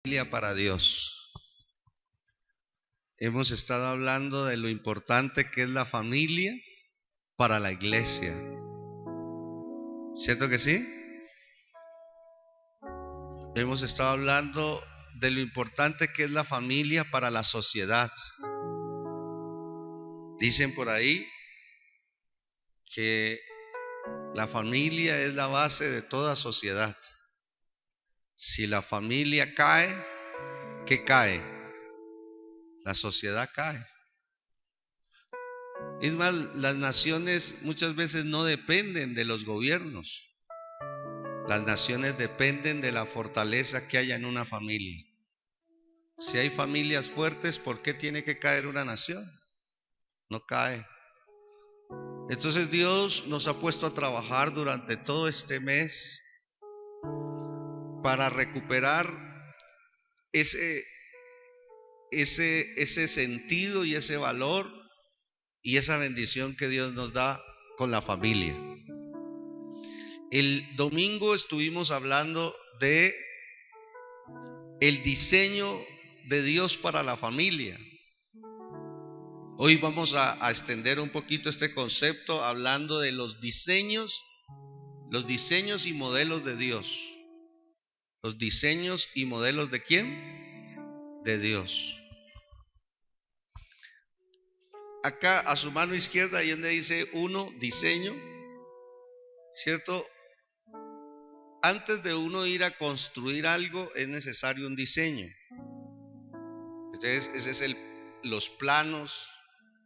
Familia para Dios. Hemos estado hablando de lo importante que es la familia para la iglesia. ¿Cierto que sí? Hemos estado hablando de lo importante que es la familia para la sociedad. Dicen por ahí que la familia es la base de toda sociedad. Si la familia cae, ¿qué cae? La sociedad cae. Es más, las naciones muchas veces no dependen de los gobiernos. Las naciones dependen de la fortaleza que haya en una familia. Si hay familias fuertes, ¿por qué tiene que caer una nación? No cae. Entonces Dios nos ha puesto a trabajar durante todo este mes para recuperar ese sentido y ese valor y esa bendición que Dios nos da con la familia. El domingo estuvimos hablando de el diseño de Dios para la familia. Hoy vamos a extender un poquito este concepto hablando de los diseños y modelos de Dios. Los diseños y modelos ¿de quién? De Dios. Acá a su mano izquierda, ahí donde dice 1, diseño, ¿cierto? Antes de uno ir a construir algo es necesario un diseño. Entonces ese es los planos.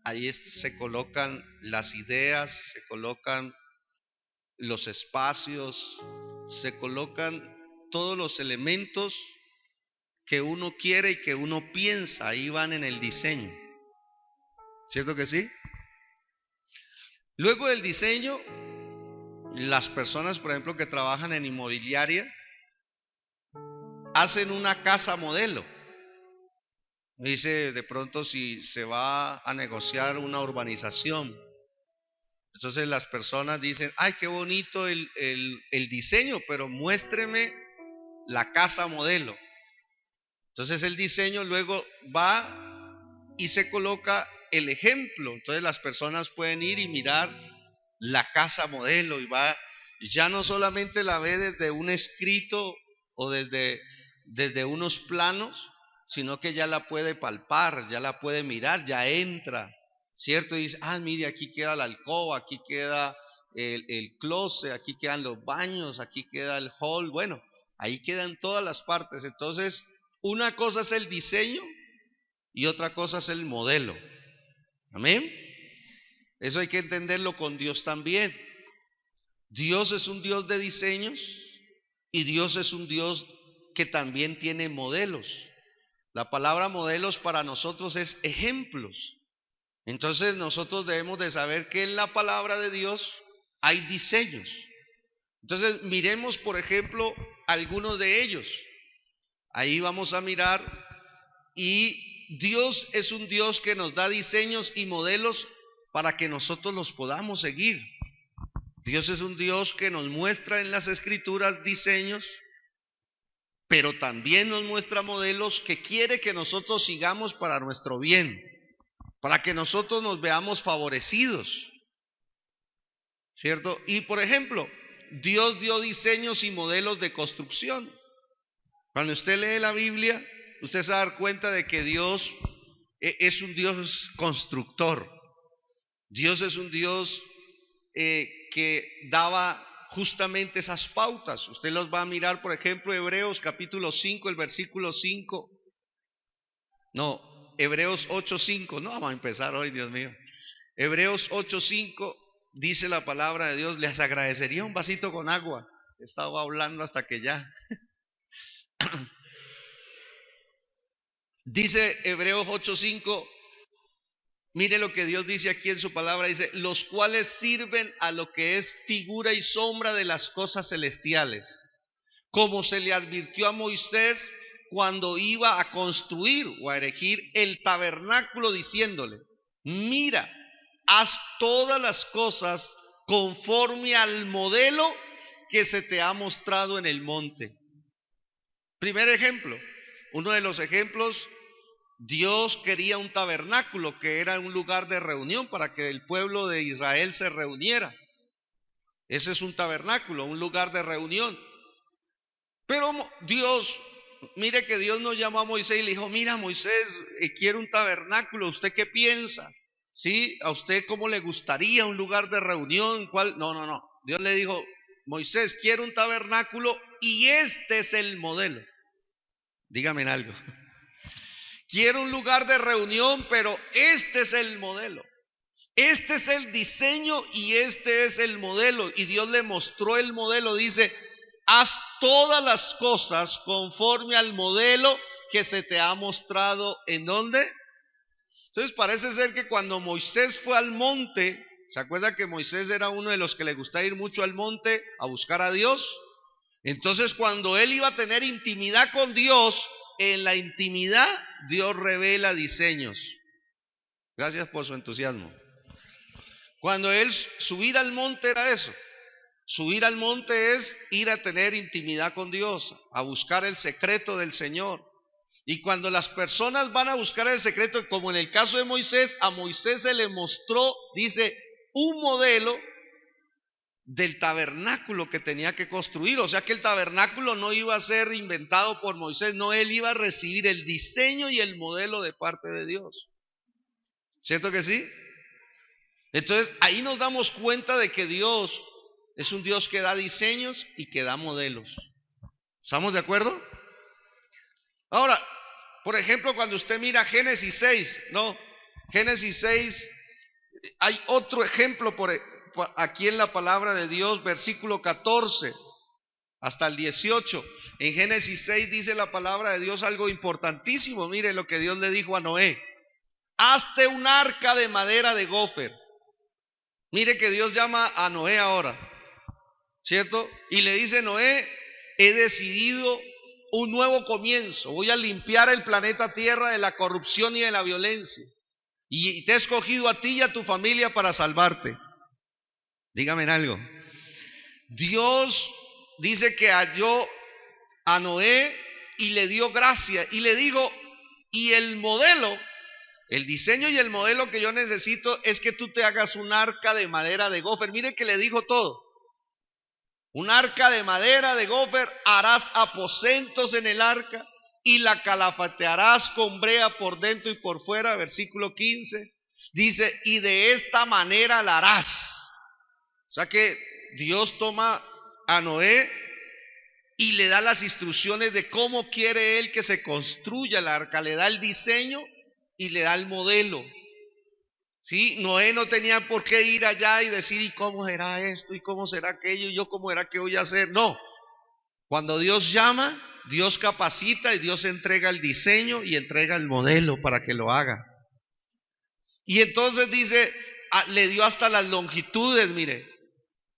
Ahí se colocan las ideas, se colocan los espacios, se colocan todos los elementos que uno quiere y que uno piensa. Ahí van en el diseño. ¿Cierto que sí? Luego del diseño, las personas, por ejemplo, que trabajan en inmobiliaria, hacen una casa modelo. Dice, de pronto si se va a negociar una urbanización, entonces las personas dicen, ay, qué bonito el diseño, pero muéstreme la casa modelo. Entonces el diseño luego va y se coloca el ejemplo. Entonces las personas pueden ir y mirar la casa modelo y ya no solamente la ve desde un escrito o desde unos planos, sino que ya la puede palpar, ya la puede mirar, ya entra, ¿cierto? Y dice, mire, aquí queda la alcoba, aquí queda el closet, aquí quedan los baños, aquí queda el hall. Bueno, ahí quedan todas las partes. Entonces, una cosa es el diseño y otra cosa es el modelo. Amén. Eso hay que entenderlo con Dios también. Dios es un Dios de diseños y Dios es un Dios que también tiene modelos. La palabra modelos para nosotros es ejemplos. Entonces nosotros debemos de saber que en la palabra de Dios hay diseños. Entonces miremos, por ejemplo, algunos de ellos. Ahí vamos a mirar, y Dios es un Dios que nos da diseños y modelos para que nosotros los podamos seguir. Dios es un Dios que nos muestra en las Escrituras diseños, pero también nos muestra modelos que quiere que nosotros sigamos para nuestro bien, para que nosotros nos veamos favorecidos, ¿cierto? Y por ejemplo, Dios dio diseños y modelos de construcción. Cuando usted lee la Biblia, usted se va a dar cuenta de que Dios es un Dios constructor. Dios es un Dios que daba justamente esas pautas. Usted los va a mirar, por ejemplo, Hebreos capítulo 5, el versículo 5. No, Hebreos 8:5. No vamos a empezar hoy, Dios mío. Hebreos 8:5 dice la palabra de Dios. Les agradecería un vasito con agua. He estado hablando hasta que ya. Dice Hebreos 8:5. Mire lo que Dios dice aquí en su palabra. Dice, los cuales sirven a lo que es figura y sombra de las cosas celestiales, como se le advirtió a Moisés cuando iba a construir o a erigir el tabernáculo, diciéndole, mira, haz todas las cosas conforme al modelo que se te ha mostrado en el monte. Primer ejemplo, uno de los ejemplos, Dios quería un tabernáculo que era un lugar de reunión para que el pueblo de Israel se reuniera. Ese es un tabernáculo, un lugar de reunión. Pero Dios, mire que Dios nos llamó a Moisés y le dijo, mira Moisés, quiero un tabernáculo, ¿usted qué piensa? ¿Sí? ¿A usted cómo le gustaría un lugar de reunión? ¿Cuál? No. Dios le dijo, Moisés, quiero un tabernáculo y este es el modelo. Dígame algo. Quiero un lugar de reunión, pero este es el modelo. Este es el diseño y este es el modelo. Y Dios le mostró el modelo. Dice, haz todas las cosas conforme al modelo que se te ha mostrado. ¿En dónde? Entonces parece ser que cuando Moisés fue al monte, ¿se acuerda que Moisés era uno de los que le gustaba ir mucho al monte a buscar a Dios? Entonces cuando él iba a tener intimidad con Dios, en la intimidad Dios revela diseños. Gracias por su entusiasmo. Cuando él subir al monte era eso. Subir al monte es ir a tener intimidad con Dios, a buscar el secreto del Señor. Y cuando las personas van a buscar el secreto, como en el caso de Moisés, a Moisés se le mostró, dice, un modelo del tabernáculo que tenía que construir. O sea que el tabernáculo no iba a ser inventado por Moisés, no, él iba a recibir el diseño y el modelo de parte de Dios. ¿Cierto que sí? Entonces ahí nos damos cuenta de que Dios es un Dios que da diseños y que da modelos. ¿Estamos de acuerdo? Ahora, por ejemplo, cuando usted mira Génesis 6, Génesis 6, hay otro ejemplo aquí en la palabra de Dios, versículo 14 hasta el 18. En Génesis 6 dice la palabra de Dios algo importantísimo. Mire lo que Dios le dijo a Noé: hazte un arca de madera de gofer. Mire que Dios llama a Noé ahora, ¿cierto? Y le dice: Noé, he decidido un nuevo comienzo. Voy a limpiar el planeta Tierra de la corrupción y de la violencia. Y te he escogido a ti y a tu familia para salvarte. Dígame algo. Dios dice que halló a Noé y le dio gracia. Y le dijo, y el modelo, el diseño y el modelo que yo necesito es que tú te hagas un arca de madera de gofer. Mire que le dijo todo. Un arca de madera de gofer, harás aposentos en el arca y la calafatearás con brea por dentro y por fuera. Versículo 15 dice, y de esta manera la harás. O sea que Dios toma a Noé y le da las instrucciones de cómo quiere él que se construya el arca. Le da el diseño y le da el modelo. ¿Sí? Noé no tenía por qué ir allá y decir, ¿y cómo será esto? ¿Y cómo será aquello? ¿Y yo cómo será que voy a hacer? No. Cuando Dios llama, Dios capacita y Dios entrega el diseño y entrega el modelo para que lo haga. Y entonces dice, le dio hasta las longitudes, mire.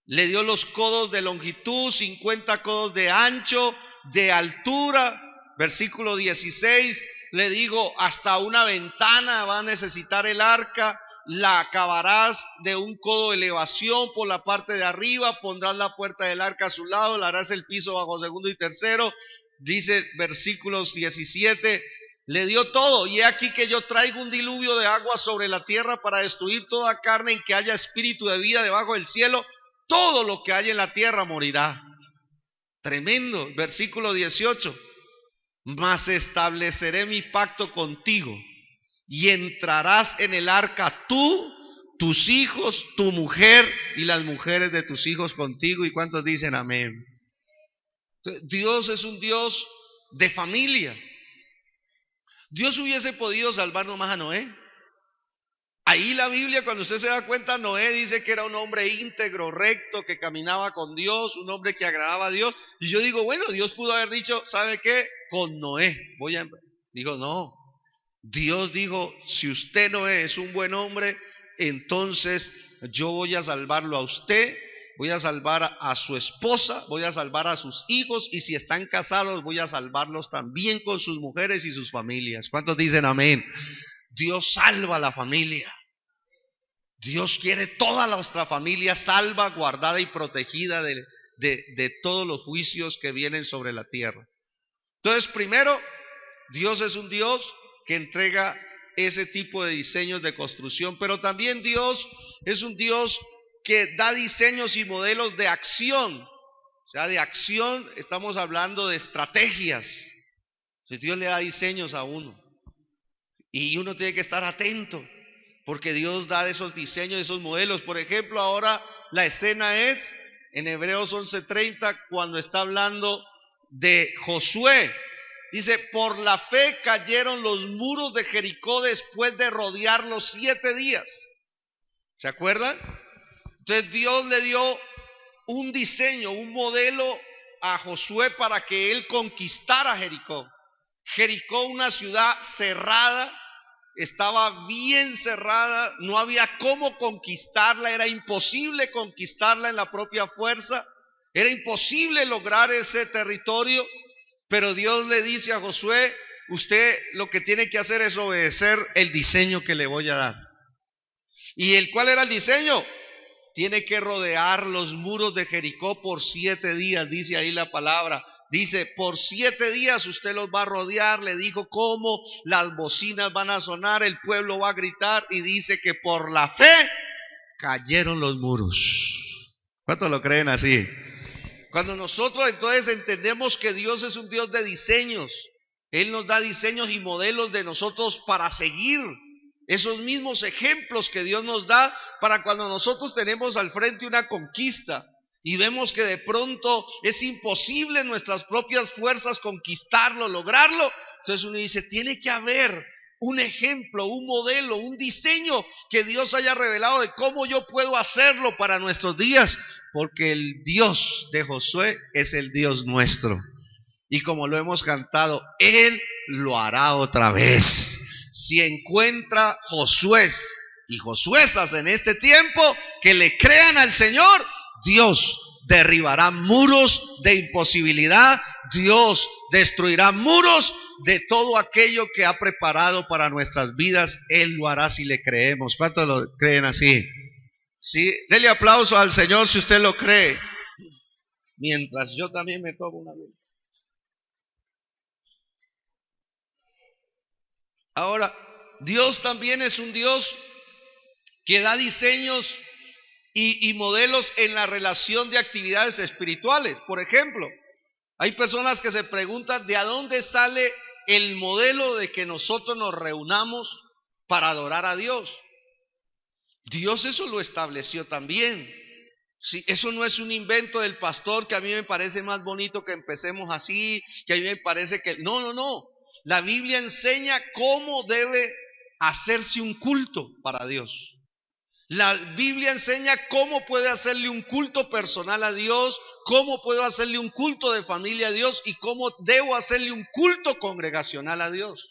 Le dio los codos de longitud, 50 codos de ancho, de altura. Versículo 16, le digo, hasta una ventana va a necesitar el arca. La acabarás de un codo de elevación por la parte de arriba, pondrás la puerta del arca a su lado, le harás el piso bajo segundo y tercero. Dice versículos 17, le dio todo. Y he aquí que yo traigo un diluvio de agua sobre la tierra para destruir toda carne en que haya espíritu de vida debajo del cielo. Todo lo que hay en la tierra morirá. Tremendo. Versículo 18, mas estableceré mi pacto contigo y entrarás en el arca tú, tus hijos, tu mujer y las mujeres de tus hijos contigo. ¿Y cuántos dicen amén? Dios es un Dios de familia. Dios hubiese podido salvar nomás a Noé. Ahí la Biblia, cuando usted se da cuenta, Noé dice que era un hombre íntegro, recto, que caminaba con Dios, un hombre que agradaba a Dios. Y yo digo, bueno, Dios pudo haber dicho, ¿sabe qué? Con Noé Dijo, no. Dios dijo, si usted no es un buen hombre, entonces yo voy a salvarlo a usted, voy a salvar a su esposa, voy a salvar a sus hijos, y si están casados voy a salvarlos también con sus mujeres y sus familias. ¿Cuántos dicen amén? Dios salva a la familia. Dios quiere toda nuestra familia salva, guardada y protegida de todos los juicios que vienen sobre la tierra. Entonces, primero, Dios es un Dios que entrega ese tipo de diseños de construcción, pero también Dios es un Dios que da diseños y modelos de acción. O sea, de acción estamos hablando de estrategias. Dios le da diseños a uno y uno tiene que estar atento, porque Dios da esos diseños, esos modelos. Por ejemplo, ahora la escena es en Hebreos 11:30, cuando está hablando de Josué. Dice, por la fe cayeron los muros de Jericó después de rodearlos 7 días. ¿Se acuerdan? Entonces Dios le dio un diseño, un modelo a Josué para que él conquistara Jericó. Jericó, una ciudad cerrada, estaba bien cerrada, no había cómo conquistarla, era imposible conquistarla en la propia fuerza, era imposible lograr ese territorio, pero Dios le dice a Josué, usted lo que tiene que hacer es obedecer el diseño que le voy a dar. ¿Y cuál era el diseño? Tiene que rodear los muros de Jericó por 7 días, dice ahí la palabra. Dice, por 7 días usted los va a rodear. Le dijo cómo, las bocinas van a sonar, el pueblo va a gritar, y dice que por la fe cayeron los muros. ¿Cuántos lo creen así? Cuando nosotros entonces entendemos que Dios es un Dios de diseños, Él nos da diseños y modelos de nosotros para seguir. Esos mismos ejemplos que Dios nos da para cuando nosotros tenemos al frente una conquista y vemos que de pronto es imposible en nuestras propias fuerzas conquistarlo, lograrlo. Entonces uno dice, tiene que haber un ejemplo, un modelo, un diseño que Dios haya revelado de cómo yo puedo hacerlo para nuestros días, porque el Dios de Josué es el Dios nuestro. Y como lo hemos cantado, Él lo hará otra vez. Si encuentra Josués y Josuesas en este tiempo que le crean al Señor, Dios derribará muros de imposibilidad, Dios destruirá muros de todo aquello que ha preparado para nuestras vidas. Él lo hará si le creemos. ¿Cuántos lo creen así? Sí, dele aplauso al Señor si usted lo cree. Mientras yo también me tomo una vez. Ahora, Dios también es un Dios que da diseños y modelos en la relación de actividades espirituales. Por ejemplo, hay personas que se preguntan de dónde sale el modelo de que nosotros nos reunamos para adorar a Dios. Dios eso lo estableció también. Sí, eso no es un invento del pastor, que a mí me parece más bonito que empecemos así, que a mí me parece que... No. La Biblia enseña cómo debe hacerse un culto para Dios. La Biblia enseña cómo puede hacerle un culto personal a Dios, cómo puedo hacerle un culto de familia a Dios y cómo debo hacerle un culto congregacional a Dios.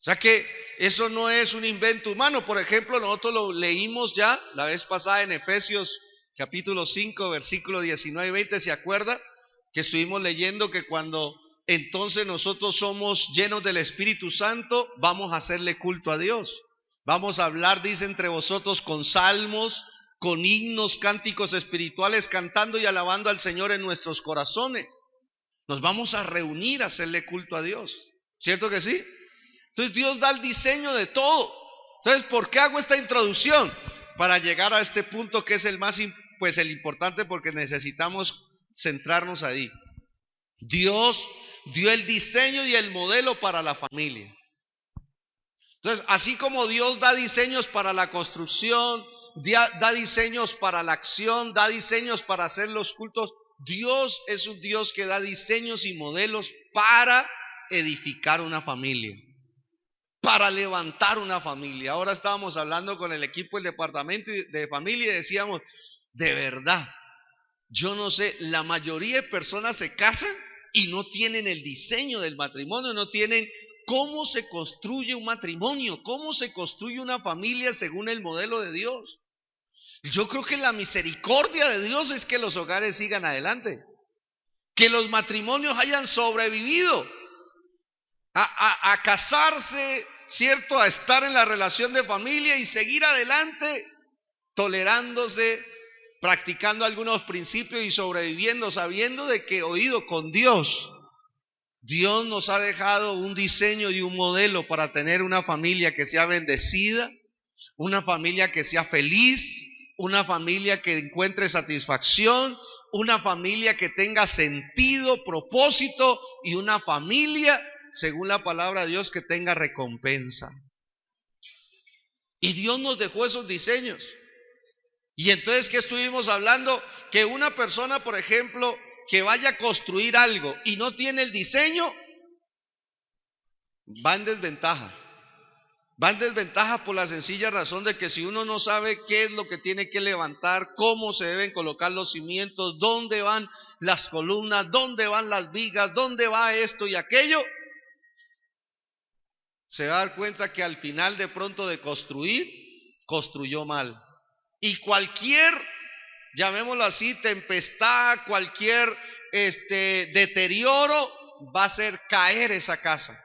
O sea que eso no es un invento humano. Por ejemplo, nosotros lo leímos ya la vez pasada en Efesios capítulo 5, versículo 19 y 20, ¿se acuerda? Que estuvimos leyendo que cuando entonces nosotros somos llenos del Espíritu Santo, vamos a hacerle culto a Dios. Vamos a hablar, dice, entre vosotros con salmos, con himnos, cánticos espirituales, cantando y alabando al Señor en nuestros corazones. Nos vamos a reunir a hacerle culto a Dios. ¿Cierto que sí? Entonces Dios da el diseño de todo. Entonces, ¿por qué hago esta introducción? Para llegar a este punto que es el más, pues el importante, porque necesitamos centrarnos ahí. Dios dio el diseño y el modelo para la familia. Entonces, así como Dios da diseños para la construcción, da diseños para la acción, da diseños para hacer los cultos, Dios es un Dios que da diseños y modelos para edificar una familia, para levantar una familia. Ahora estábamos hablando con el equipo del departamento de familia y decíamos, de verdad, yo no sé, la mayoría de personas se casan y no tienen el diseño del matrimonio, no tienen cómo se construye un matrimonio, cómo se construye una familia según el modelo de Dios. Yo creo que la misericordia de Dios es que los hogares sigan adelante, que los matrimonios hayan sobrevivido a casarse, ¿cierto? A estar en la relación de familia y seguir adelante, tolerándose, practicando algunos principios y sobreviviendo, sabiendo de que, oído, con Dios Dios nos ha dejado un diseño y un modelo para tener una familia que sea bendecida, una familia que sea feliz, una familia que encuentre satisfacción, una familia que tenga sentido, propósito, y una familia, según la palabra de Dios, que tenga recompensa. Y Dios nos dejó esos diseños. Y entonces, ¿qué estuvimos hablando? Que una persona, por ejemplo, que vaya a construir algo y no tiene el diseño, va en desventaja. Va en desventaja por la sencilla razón de que si uno no sabe qué es lo que tiene que levantar, cómo se deben colocar los cimientos, dónde van las columnas, dónde van las vigas, dónde va esto y aquello, se va a dar cuenta que al final de pronto de construir, construyó mal. Y cualquier, llamémoslo así, tempestad, cualquier deterioro va a hacer caer esa casa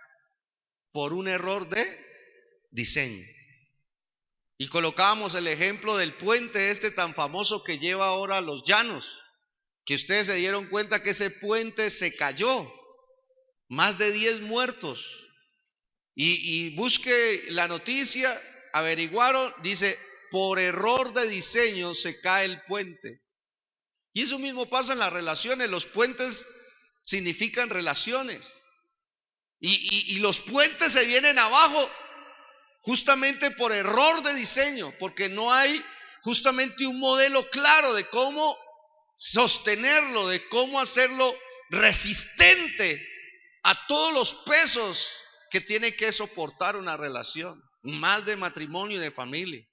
por un error de diseño. Y colocábamos el ejemplo del puente tan famoso que lleva ahora a Los Llanos, que ustedes se dieron cuenta que ese puente se cayó, más de 10 muertos. Y busque la noticia, averiguaron, dice, por error de diseño se cae el puente. Y eso mismo pasa en las relaciones. Los puentes significan relaciones. Y los puentes se vienen abajo justamente por error de diseño, porque no hay justamente un modelo claro de cómo sostenerlo, de cómo hacerlo resistente a todos los pesos que tiene que soportar una relación, más de matrimonio y de familia.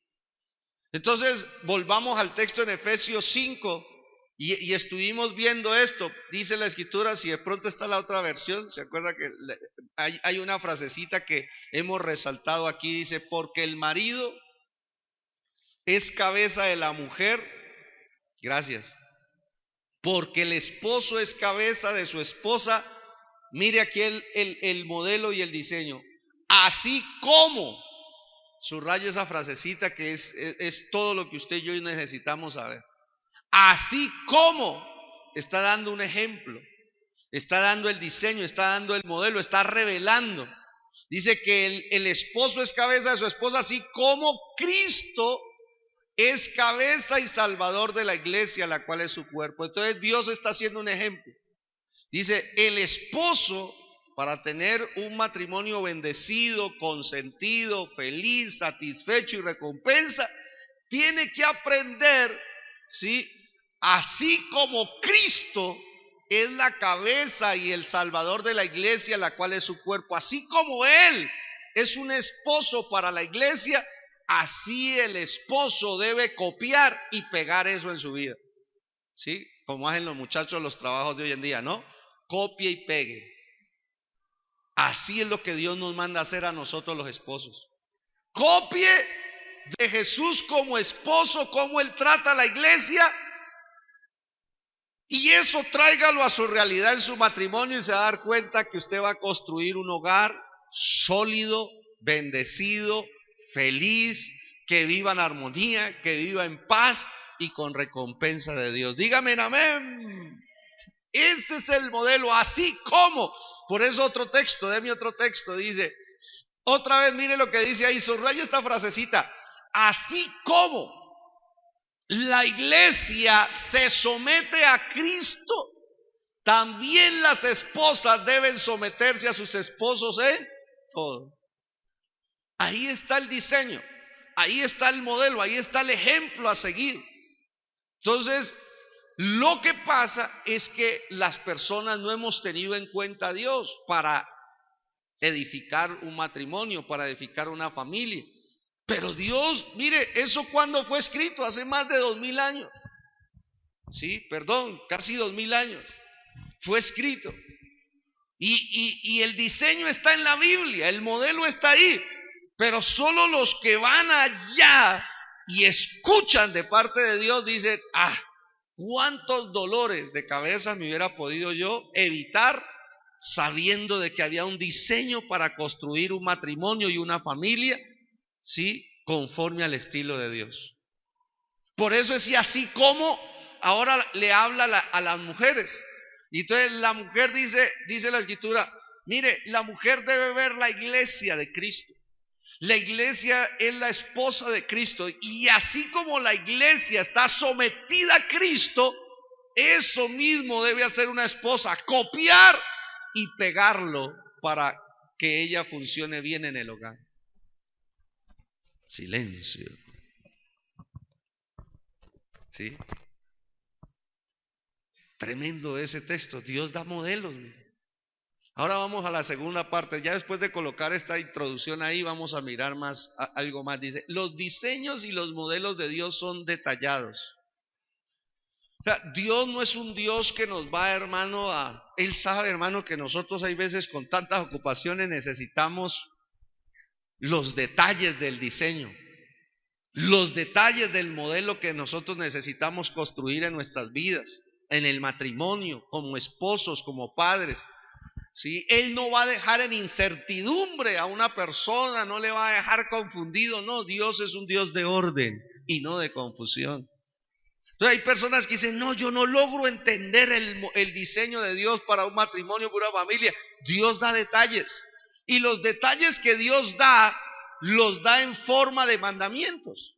Entonces, volvamos al texto en Efesios 5 y estuvimos viendo esto. Dice la escritura, si de pronto está la otra versión, se acuerda que hay una frasecita que hemos resaltado aquí, dice, porque el marido es cabeza de la mujer, gracias, porque el esposo es cabeza de su esposa. Mire aquí el modelo y el diseño, así como, subraya esa frasecita que es todo lo que usted y yo necesitamos saber. Así como, está dando un ejemplo, está dando el diseño, está dando el modelo, está revelando. Dice que el esposo es cabeza de su esposa, así como Cristo es cabeza y salvador de la iglesia, la cual es su cuerpo. Entonces Dios está haciendo un ejemplo. Dice, el esposo, para tener un matrimonio bendecido, consentido, feliz, satisfecho y recompensa, tiene que aprender, ¿sí? Así como Cristo es la cabeza y el salvador de la iglesia, la cual es su cuerpo, así como Él es un esposo para la iglesia, así el esposo debe copiar y pegar eso en su vida, ¿sí? Como hacen los muchachos los trabajos de hoy en día, ¿no? Copie y pegue. Así es lo que Dios nos manda a hacer a nosotros los esposos. Copie de Jesús como esposo, cómo Él trata a la iglesia, y eso tráigalo a su realidad en su matrimonio y se va a dar cuenta que usted va a construir un hogar sólido, bendecido, feliz, que viva en armonía, que viva en paz y con recompensa de Dios. Dígame amén. Ese es el modelo, así como. Por eso otro texto, déme otro texto, dice, otra vez mire lo que dice ahí, subraya esta frasecita, así como la iglesia se somete a Cristo, también las esposas deben someterse a sus esposos en todo. Ahí está el diseño, ahí está el modelo, ahí está el ejemplo a seguir. Entonces, lo que pasa es que las personas no hemos tenido en cuenta a Dios para edificar un matrimonio, para edificar una familia. Pero Dios, mire, eso cuando fue escrito, hace más de 2000 años. Sí, perdón, casi 2000 años. Fue escrito. Y el diseño está en la Biblia, el modelo está ahí. Pero solo los que van allá y escuchan de parte de Dios dicen, cuántos dolores de cabeza me hubiera podido yo evitar sabiendo de que había un diseño para construir un matrimonio y una familia, ¿sí? Conforme al estilo de Dios. Por eso decía, así como ahora le habla a las mujeres. Y entonces la mujer dice la escritura, Mire, la mujer debe ver la iglesia de Cristo. La iglesia es la esposa de Cristo, y así como la iglesia está sometida a Cristo, eso mismo debe hacer una esposa, copiar y pegarlo para que ella funcione bien en el hogar. Silencio. ¿Sí? Tremendo ese texto. Dios da modelos. Ahora vamos a la segunda parte. Ya después de colocar esta introducción ahí, vamos a mirar más, algo más. Dice, los diseños y los modelos de Dios son detallados. O sea, Dios no es un Dios que nos va, hermano, Él sabe, hermano, que nosotros hay veces con tantas ocupaciones necesitamos los detalles del diseño, los detalles del modelo que nosotros necesitamos construir en nuestras vidas, en el matrimonio, como esposos, como padres. ¿Sí? Él no va a dejar en incertidumbre a una persona, no le va a dejar confundido. No, Dios es un Dios de orden y no de confusión. Entonces hay personas que dicen, no, yo no logro entender el diseño de Dios para un matrimonio, para una familia. Dios da detalles, y los detalles que Dios da, los da en forma de mandamientos.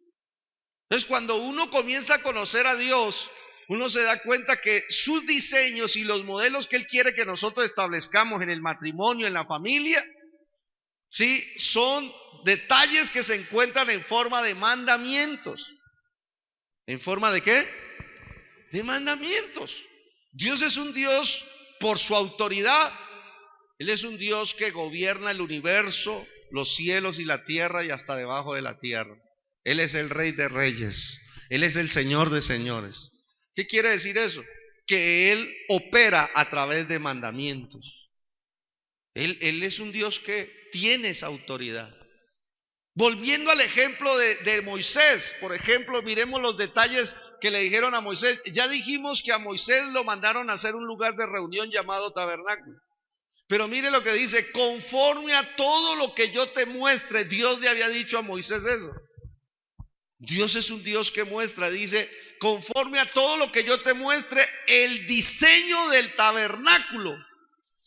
Entonces cuando uno comienza a conocer a Dios, uno se da cuenta que sus diseños y los modelos que Él quiere que nosotros establezcamos en el matrimonio, en la familia, ¿sí? Son detalles que se encuentran en forma de mandamientos. ¿En forma de qué? De mandamientos. Dios es un Dios por su autoridad. Él es un Dios que gobierna el universo, los cielos y la tierra y hasta debajo de la tierra. Él es el Rey de Reyes. Él es el Señor de Señores. ¿Qué quiere decir eso? Que Él opera a través de mandamientos. Él es un Dios que tiene esa autoridad. Volviendo al ejemplo de Moisés, por ejemplo, miremos los detalles que le dijeron a Moisés. Ya dijimos que a Moisés lo mandaron a hacer un lugar de reunión llamado tabernáculo. Pero mire lo que dice, conforme a todo lo que yo te muestre. Dios le había dicho a Moisés eso. Dios es un Dios que muestra, dice, conforme a todo lo que yo te muestre, el diseño del tabernáculo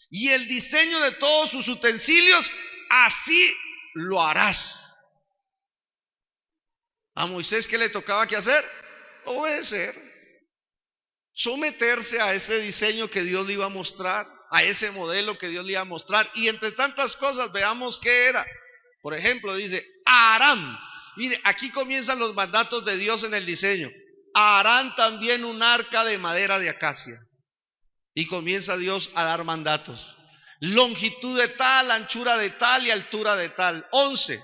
y el diseño de todos sus utensilios, así lo harás. A Moisés, ¿qué le tocaba que hacer? Obedecer, someterse a ese diseño que Dios le iba a mostrar, a ese modelo que Dios le iba a mostrar. Y entre tantas cosas, veamos qué era. Por ejemplo, dice, Aarón. Mire, aquí comienzan los mandatos de Dios en el diseño. Harán también un arca de madera de acacia. Y comienza Dios a dar mandatos. Longitud de tal, anchura de tal y altura de tal. 11.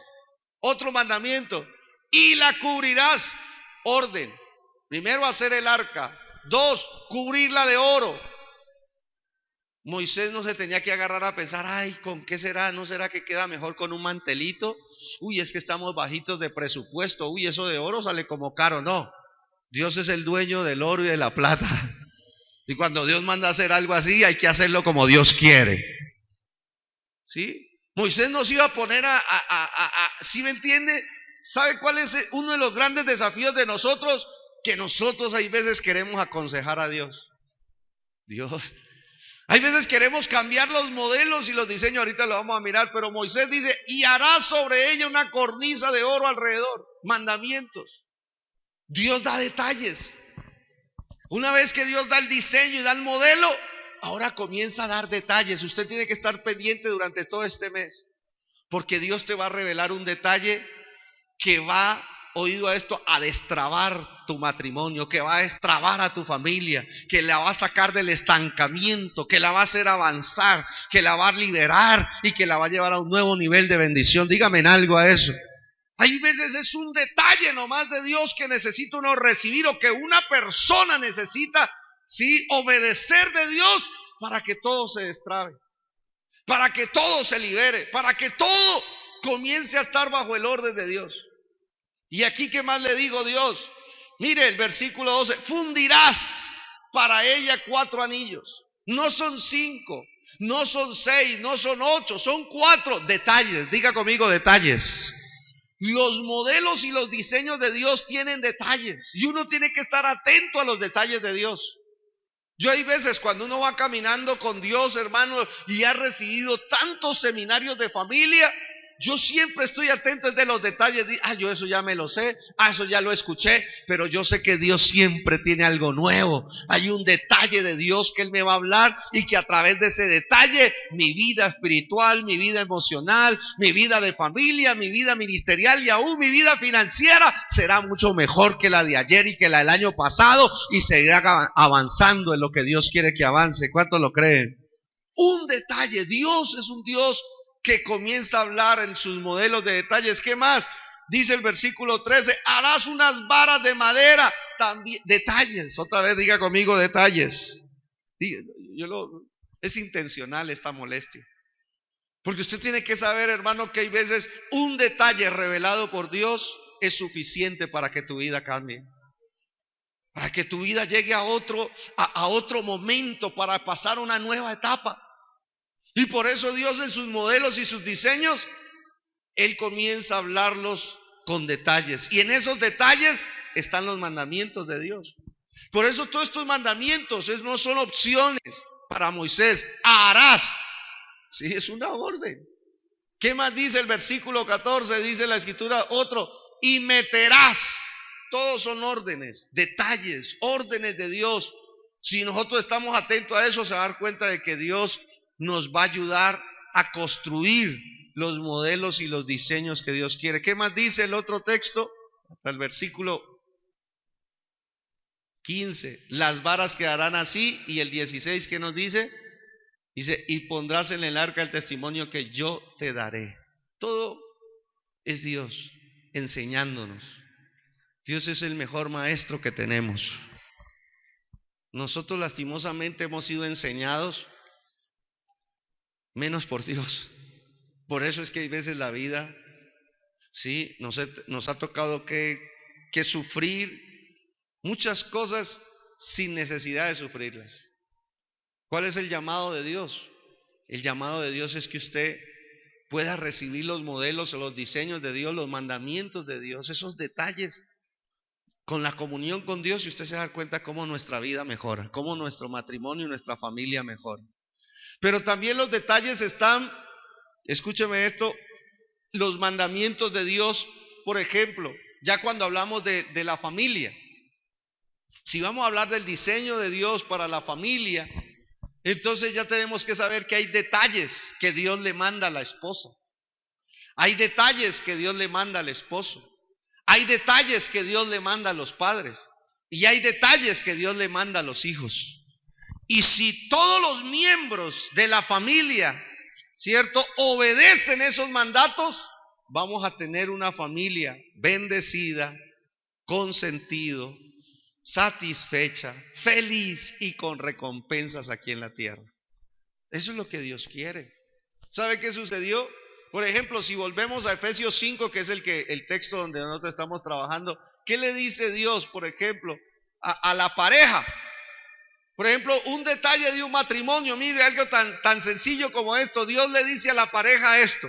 Otro mandamiento. Y la cubrirás. Orden. Primero hacer el arca. 2. Cubrirla de oro. Moisés no se tenía que agarrar a pensar, ay, ¿con qué será? ¿No será que queda mejor con un mantelito? Uy, es que estamos bajitos de presupuesto. Uy, eso de oro sale como caro. No, Dios es el dueño del oro y de la plata. Y cuando Dios manda a hacer algo así, hay que hacerlo como Dios quiere. ¿Sí? Moisés nos iba a poner ¿sí me entiende? ¿Sabe cuál es uno de los grandes desafíos de nosotros? Que nosotros hay veces queremos aconsejar a Dios. Hay veces queremos cambiar los modelos y los diseños, ahorita lo vamos a mirar, pero Moisés dice, y hará sobre ella una cornisa de oro alrededor. Mandamientos. Dios da detalles. Una vez que Dios da el diseño y da el modelo, ahora comienza a dar detalles. Usted tiene que estar pendiente durante todo este mes, porque Dios te va a revelar un detalle que va, oído a esto, a destrabar tu matrimonio, que va a destrabar a tu familia, que la va a sacar del estancamiento, que la va a hacer avanzar, que la va a liberar y que la va a llevar a un nuevo nivel de bendición. Dígame en algo a eso. Hay veces es un detalle nomás de Dios que necesita uno recibir, o que una persona necesita, sí, obedecer de Dios para que todo se destrabe, para que todo se libere, para que todo comience a estar bajo el orden de Dios. Y aquí, ¿qué más le digo, Dios? Mire el versículo 12, fundirás para ella 4 anillos. No son 5, no son 6, no son 8, son 4 detalles. Diga conmigo, detalles. Los modelos y los diseños de Dios tienen detalles, y uno tiene que estar atento a los detalles de Dios. Yo hay veces cuando uno va caminando con Dios, hermano, y ha recibido tantos seminarios de familia, yo siempre estoy atento de los detalles. Yo eso ya me lo sé, eso ya lo escuché, pero yo sé que Dios siempre tiene algo nuevo. Hay un detalle de Dios que Él me va a hablar y que a través de ese detalle, mi vida espiritual, mi vida emocional, mi vida de familia, mi vida ministerial y aún mi vida financiera será mucho mejor que la de ayer y que la del año pasado, y seguirá avanzando en lo que Dios quiere que avance. ¿Cuántos lo creen? Un detalle. Dios es un Dios que comienza a hablar en sus modelos de detalles. ¿Qué más? Dice el versículo 13: harás unas varas de madera, también detalles. Otra vez diga conmigo, detalles. Es intencional esta molestia, porque usted tiene que saber, hermano, que hay veces un detalle revelado por Dios es suficiente para que tu vida cambie, para que tu vida llegue a otro momento, para pasar una nueva etapa. Y por eso Dios, en sus modelos y sus diseños, Él comienza a hablarlos con detalles. Y en esos detalles están los mandamientos de Dios. Por eso todos estos mandamientos no son opciones para Moisés. Harás. Sí, es una orden. ¿Qué más dice el versículo 14? Dice la escritura otro: y meterás. Todos son órdenes, detalles, órdenes de Dios. Si nosotros estamos atentos a eso, se va a dar cuenta de que Dios nos va a ayudar a construir los modelos y los diseños que Dios quiere. ¿Qué más dice el otro texto? Hasta el versículo 15. Las varas quedarán así. Y el 16, ¿qué nos dice? Dice: y pondrás en el arca el testimonio que yo te daré. Todo es Dios enseñándonos. Dios es el mejor maestro que tenemos. Nosotros lastimosamente hemos sido enseñados menos por Dios. Por eso es que hay veces la vida, sí, nos ha tocado que sufrir muchas cosas sin necesidad de sufrirlas. ¿Cuál es el llamado de Dios? El llamado de Dios es que usted pueda recibir los modelos o los diseños de Dios, los mandamientos de Dios, esos detalles, con la comunión con Dios, y usted se da cuenta cómo nuestra vida mejora, cómo nuestro matrimonio y nuestra familia mejora. Pero también los detalles están, escúcheme esto, los mandamientos de Dios. Por ejemplo, ya cuando hablamos de la familia, si vamos a hablar del diseño de Dios para la familia, entonces ya tenemos que saber que hay detalles que Dios le manda a la esposa, hay detalles que Dios le manda al esposo, hay detalles que Dios le manda a los padres, y hay detalles que Dios le manda a los hijos. Y si todos los miembros de la familia, ¿cierto?, obedecen esos mandatos, vamos a tener una familia bendecida, con sentido, satisfecha, feliz y con recompensas aquí en la tierra. Eso es lo que Dios quiere. ¿Sabe qué sucedió? Por ejemplo, si volvemos a Efesios 5, que es el texto donde nosotros estamos trabajando, ¿qué le dice Dios, por ejemplo, a la pareja? Por ejemplo, un detalle de un matrimonio, mire, algo tan sencillo como esto. Dios le dice a la pareja esto: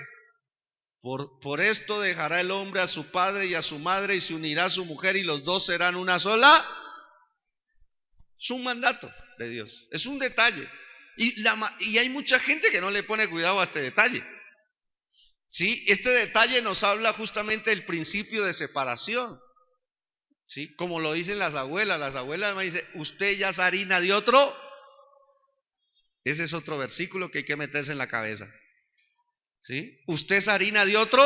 por esto dejará el hombre a su padre y a su madre, y se unirá a su mujer, y los dos serán una sola. Es un mandato de Dios, es un detalle. Y hay mucha gente que no le pone cuidado a este detalle. ¿Sí? Este detalle nos habla justamente del principio de separación. ¿Sí? Como lo dicen las abuelas me dicen: usted ya es harina de otro. Ese es otro versículo que hay que meterse en la cabeza. ¿Sí? Usted es harina de otro.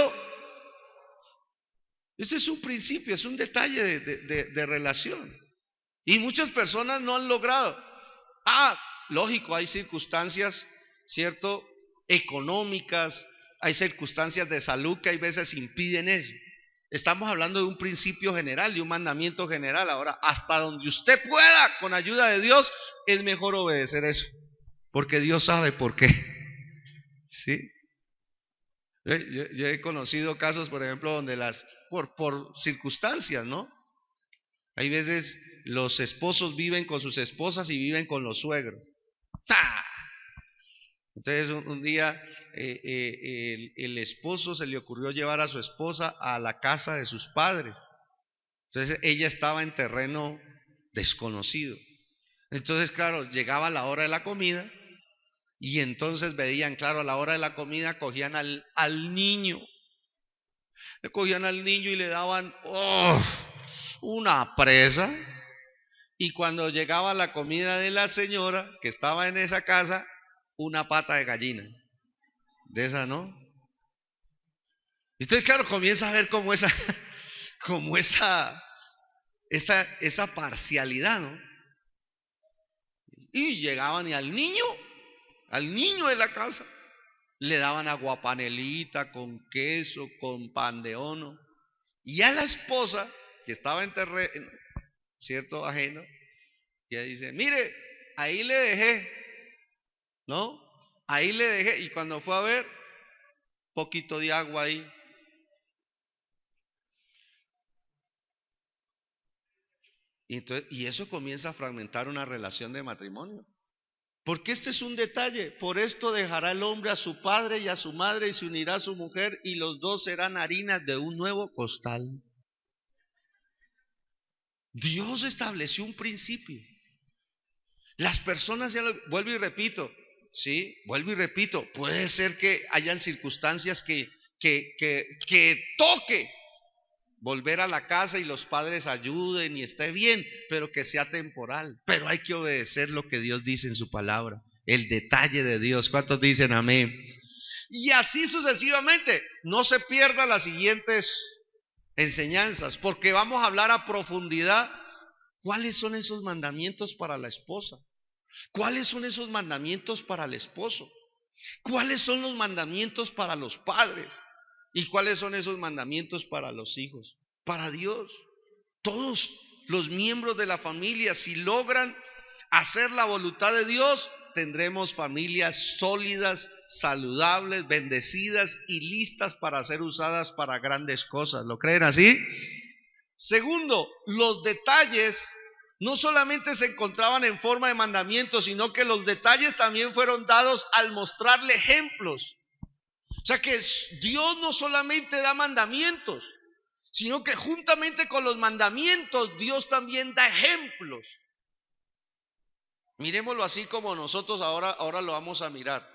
Ese es un principio, es un detalle de relación. Y muchas personas no han logrado. Lógico, hay circunstancias, ¿cierto?, económicas, hay circunstancias de salud que hay veces impiden eso. Estamos hablando de un principio general, de un mandamiento general. Ahora, hasta donde usted pueda, con ayuda de Dios, es mejor obedecer eso, porque Dios sabe por qué. ¿Sí? Yo he conocido casos, por ejemplo, donde por circunstancias, ¿no? Hay veces los esposos viven con sus esposas y viven con los suegros. ¡Ta! Entonces un día el esposo se le ocurrió llevar a su esposa a la casa de sus padres. Entonces ella estaba en terreno desconocido. Entonces, claro, llegaba la hora de la comida y entonces veían, claro, a la hora de la comida cogían al niño. Le cogían al niño y le daban una presa. Y cuando llegaba la comida de la señora que estaba en esa casa, una pata de gallina. De esa, ¿no? Entonces, claro, comienza a ver como como esa parcialidad, ¿no? Y llegaban y al niño de la casa, le daban aguapanelita con queso, con pan de ono. Y a la esposa, que estaba en terreno, cierto, ajeno, ella dice, mire, ahí le dejé, ¿no? Ahí le dejé. Y cuando fue a ver, poquito de agua ahí. Y eso comienza a fragmentar una relación de matrimonio. Porque este es un detalle. Por esto dejará el hombre a su padre y a su madre y se unirá a su mujer y los dos serán harinas de un nuevo costal. Dios estableció un principio. Las personas, vuelvo y repito, ¿sí? Vuelvo y repito, puede ser que hayan circunstancias que toque volver a la casa y los padres ayuden y esté bien, pero que sea temporal. Pero hay que obedecer lo que Dios dice en su palabra, el detalle de Dios. ¿Cuántos dicen amén? Y así sucesivamente. No se pierdan las siguientes enseñanzas, porque vamos a hablar a profundidad cuáles son esos mandamientos para la esposa, cuáles son esos mandamientos para el esposo, cuáles son los mandamientos para los padres y cuáles son esos mandamientos para los hijos. Para Dios, todos los miembros de la familia, si logran hacer la voluntad de Dios, tendremos familias sólidas, saludables, bendecidas y listas para ser usadas para grandes cosas. ¿Lo creen así? Segundo, los detalles no solamente se encontraban en forma de mandamientos, sino que los detalles también fueron dados al mostrarle ejemplos. O sea que Dios no solamente da mandamientos, sino que juntamente con los mandamientos Dios también da ejemplos. Miremoslo así como nosotros ahora lo vamos a mirar,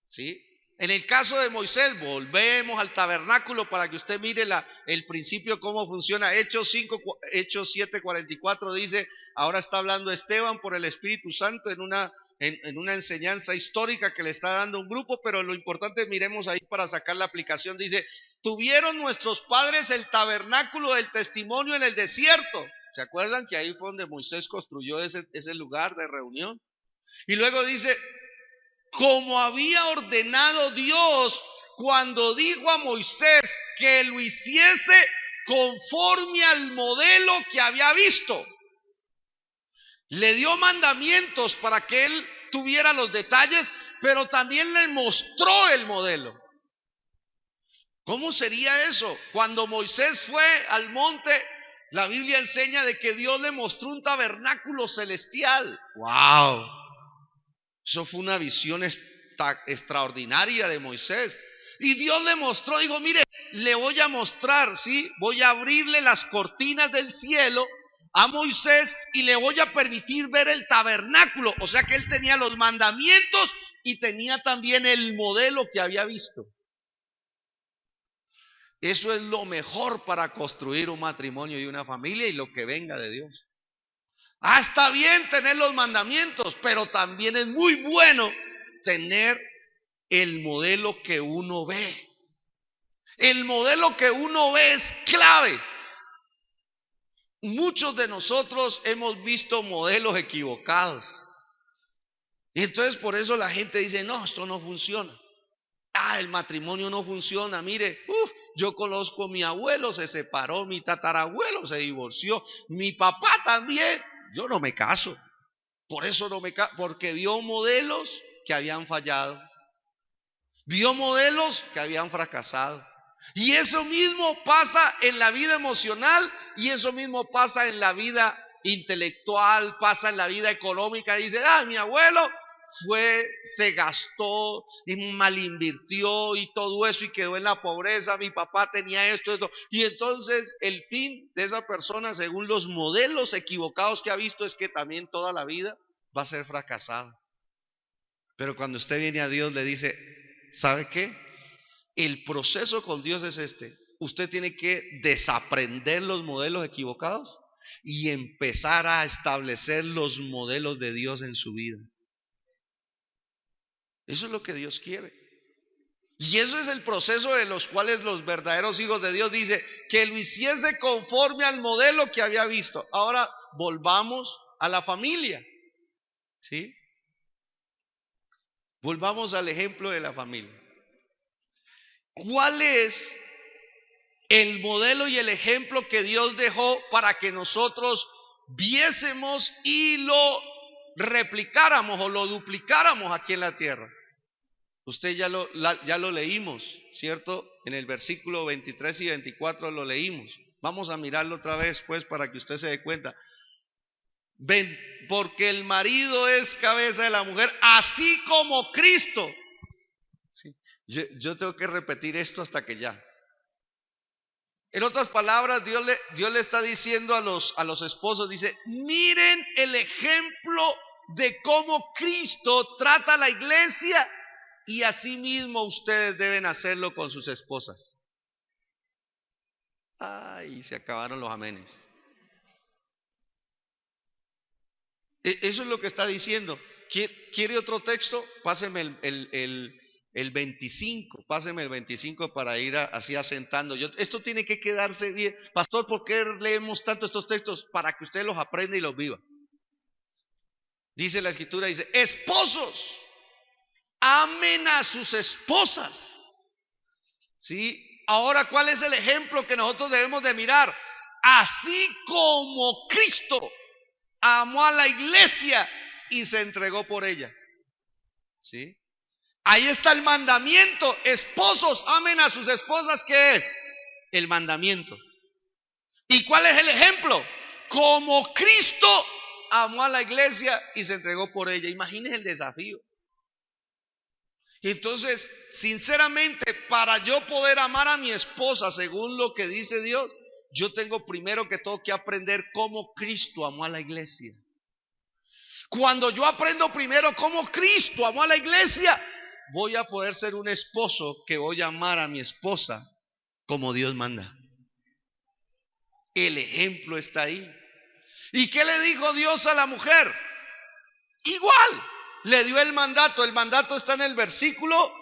¿sí? En el caso de Moisés, volvemos al tabernáculo para que usted mire el principio, cómo funciona. Hechos 7:44 dice, ahora está hablando Esteban por el Espíritu Santo en una enseñanza histórica que le está dando un grupo, pero lo importante, miremos ahí para sacar la aplicación, dice, tuvieron nuestros padres el tabernáculo del testimonio en el desierto. ¿Se acuerdan que ahí fue donde Moisés construyó ese lugar de reunión? Y luego dice, como había ordenado Dios cuando dijo a Moisés que lo hiciese conforme al modelo que había visto. Le dio mandamientos para que él tuviera los detalles, pero también le mostró el modelo. ¿Cómo sería eso? Cuando Moisés fue al monte, la Biblia enseña de que Dios le mostró un tabernáculo celestial. ¡Wow! Eso fue una visión extraordinaria de Moisés. Y Dios le mostró, dijo, mire, le voy a mostrar, ¿sí? Voy a abrirle las cortinas del cielo a Moisés y le voy a permitir ver el tabernáculo. O sea que él tenía los mandamientos y tenía también el modelo que había visto. Eso es lo mejor para construir un matrimonio y una familia y lo que venga de Dios. Está bien tener los mandamientos, pero también es muy bueno tener el modelo que uno ve. El modelo que uno ve es clave. Muchos de nosotros hemos visto modelos equivocados. Y entonces por eso la gente dice, no, esto no funciona. El matrimonio no funciona. Mire, yo conozco a mi abuelo, se separó, mi tatarabuelo se divorció, mi papá también. Yo no me caso. Por eso no me caso, porque vio modelos que habían fallado. Vio modelos que habían fracasado. Y eso mismo pasa en la vida emocional y eso mismo pasa en la vida intelectual, pasa en la vida económica. Y dice, mi abuelo se gastó y mal invirtió y todo eso y quedó en la pobreza, mi papá tenía esto. Y entonces el fin de esa persona, según los modelos equivocados que ha visto, es que también toda la vida va a ser fracasada. Pero cuando usted viene a Dios le dice, ¿sabe qué? El proceso con Dios es este. Usted tiene que desaprender los modelos equivocados y empezar a establecer los modelos de Dios en su vida. Eso es lo que Dios quiere. Y eso es el proceso de los cuales los verdaderos hijos de Dios dice que lo hiciese conforme al modelo que había visto. Ahora volvamos a la familia, ¿sí? Volvamos al ejemplo de la familia. ¿Cuál es el modelo y el ejemplo que Dios dejó para que nosotros viésemos y lo replicáramos o lo duplicáramos aquí en la tierra? Usted ya lo leímos, ¿cierto? En el versículo 23 y 24 lo leímos. Vamos a mirarlo otra vez, pues, para que usted se dé cuenta. Ven, porque el marido es cabeza de la mujer, así como Cristo. ¿Sí? Yo tengo que repetir esto hasta que ya. En otras palabras, Dios le está diciendo a los esposos, dice, miren el ejemplo de cómo Cristo trata a la iglesia y asimismo ustedes deben hacerlo con sus esposas. Ay, se acabaron los amenes. Eso es lo que está diciendo. ¿Quiere otro texto? Páseme el 25, páseme el 25 para ir así asentando. Esto tiene que quedarse bien. Pastor, ¿por qué leemos tanto estos textos? Para que usted los aprenda y los viva. Dice la escritura, dice, esposos, amen a sus esposas. ¿Sí? Ahora, ¿cuál es el ejemplo que nosotros debemos de mirar? Así como Cristo amó a la iglesia y se entregó por ella. ¿Sí? Ahí está el mandamiento. Esposos, amen a sus esposas. ¿Qué es? El mandamiento. ¿Y cuál es el ejemplo? Como Cristo amó a la iglesia y se entregó por ella. Imagínense el desafío. Entonces, sinceramente, para yo poder amar a mi esposa según lo que dice Dios, yo tengo primero que todo que aprender cómo Cristo amó a la iglesia. Cuando yo aprendo primero cómo Cristo amó a la iglesia, voy a poder ser un esposo que voy a amar a mi esposa como Dios manda. El ejemplo está ahí. ¿Y qué le dijo Dios a la mujer? Igual, le dio el mandato. El mandato está en el versículo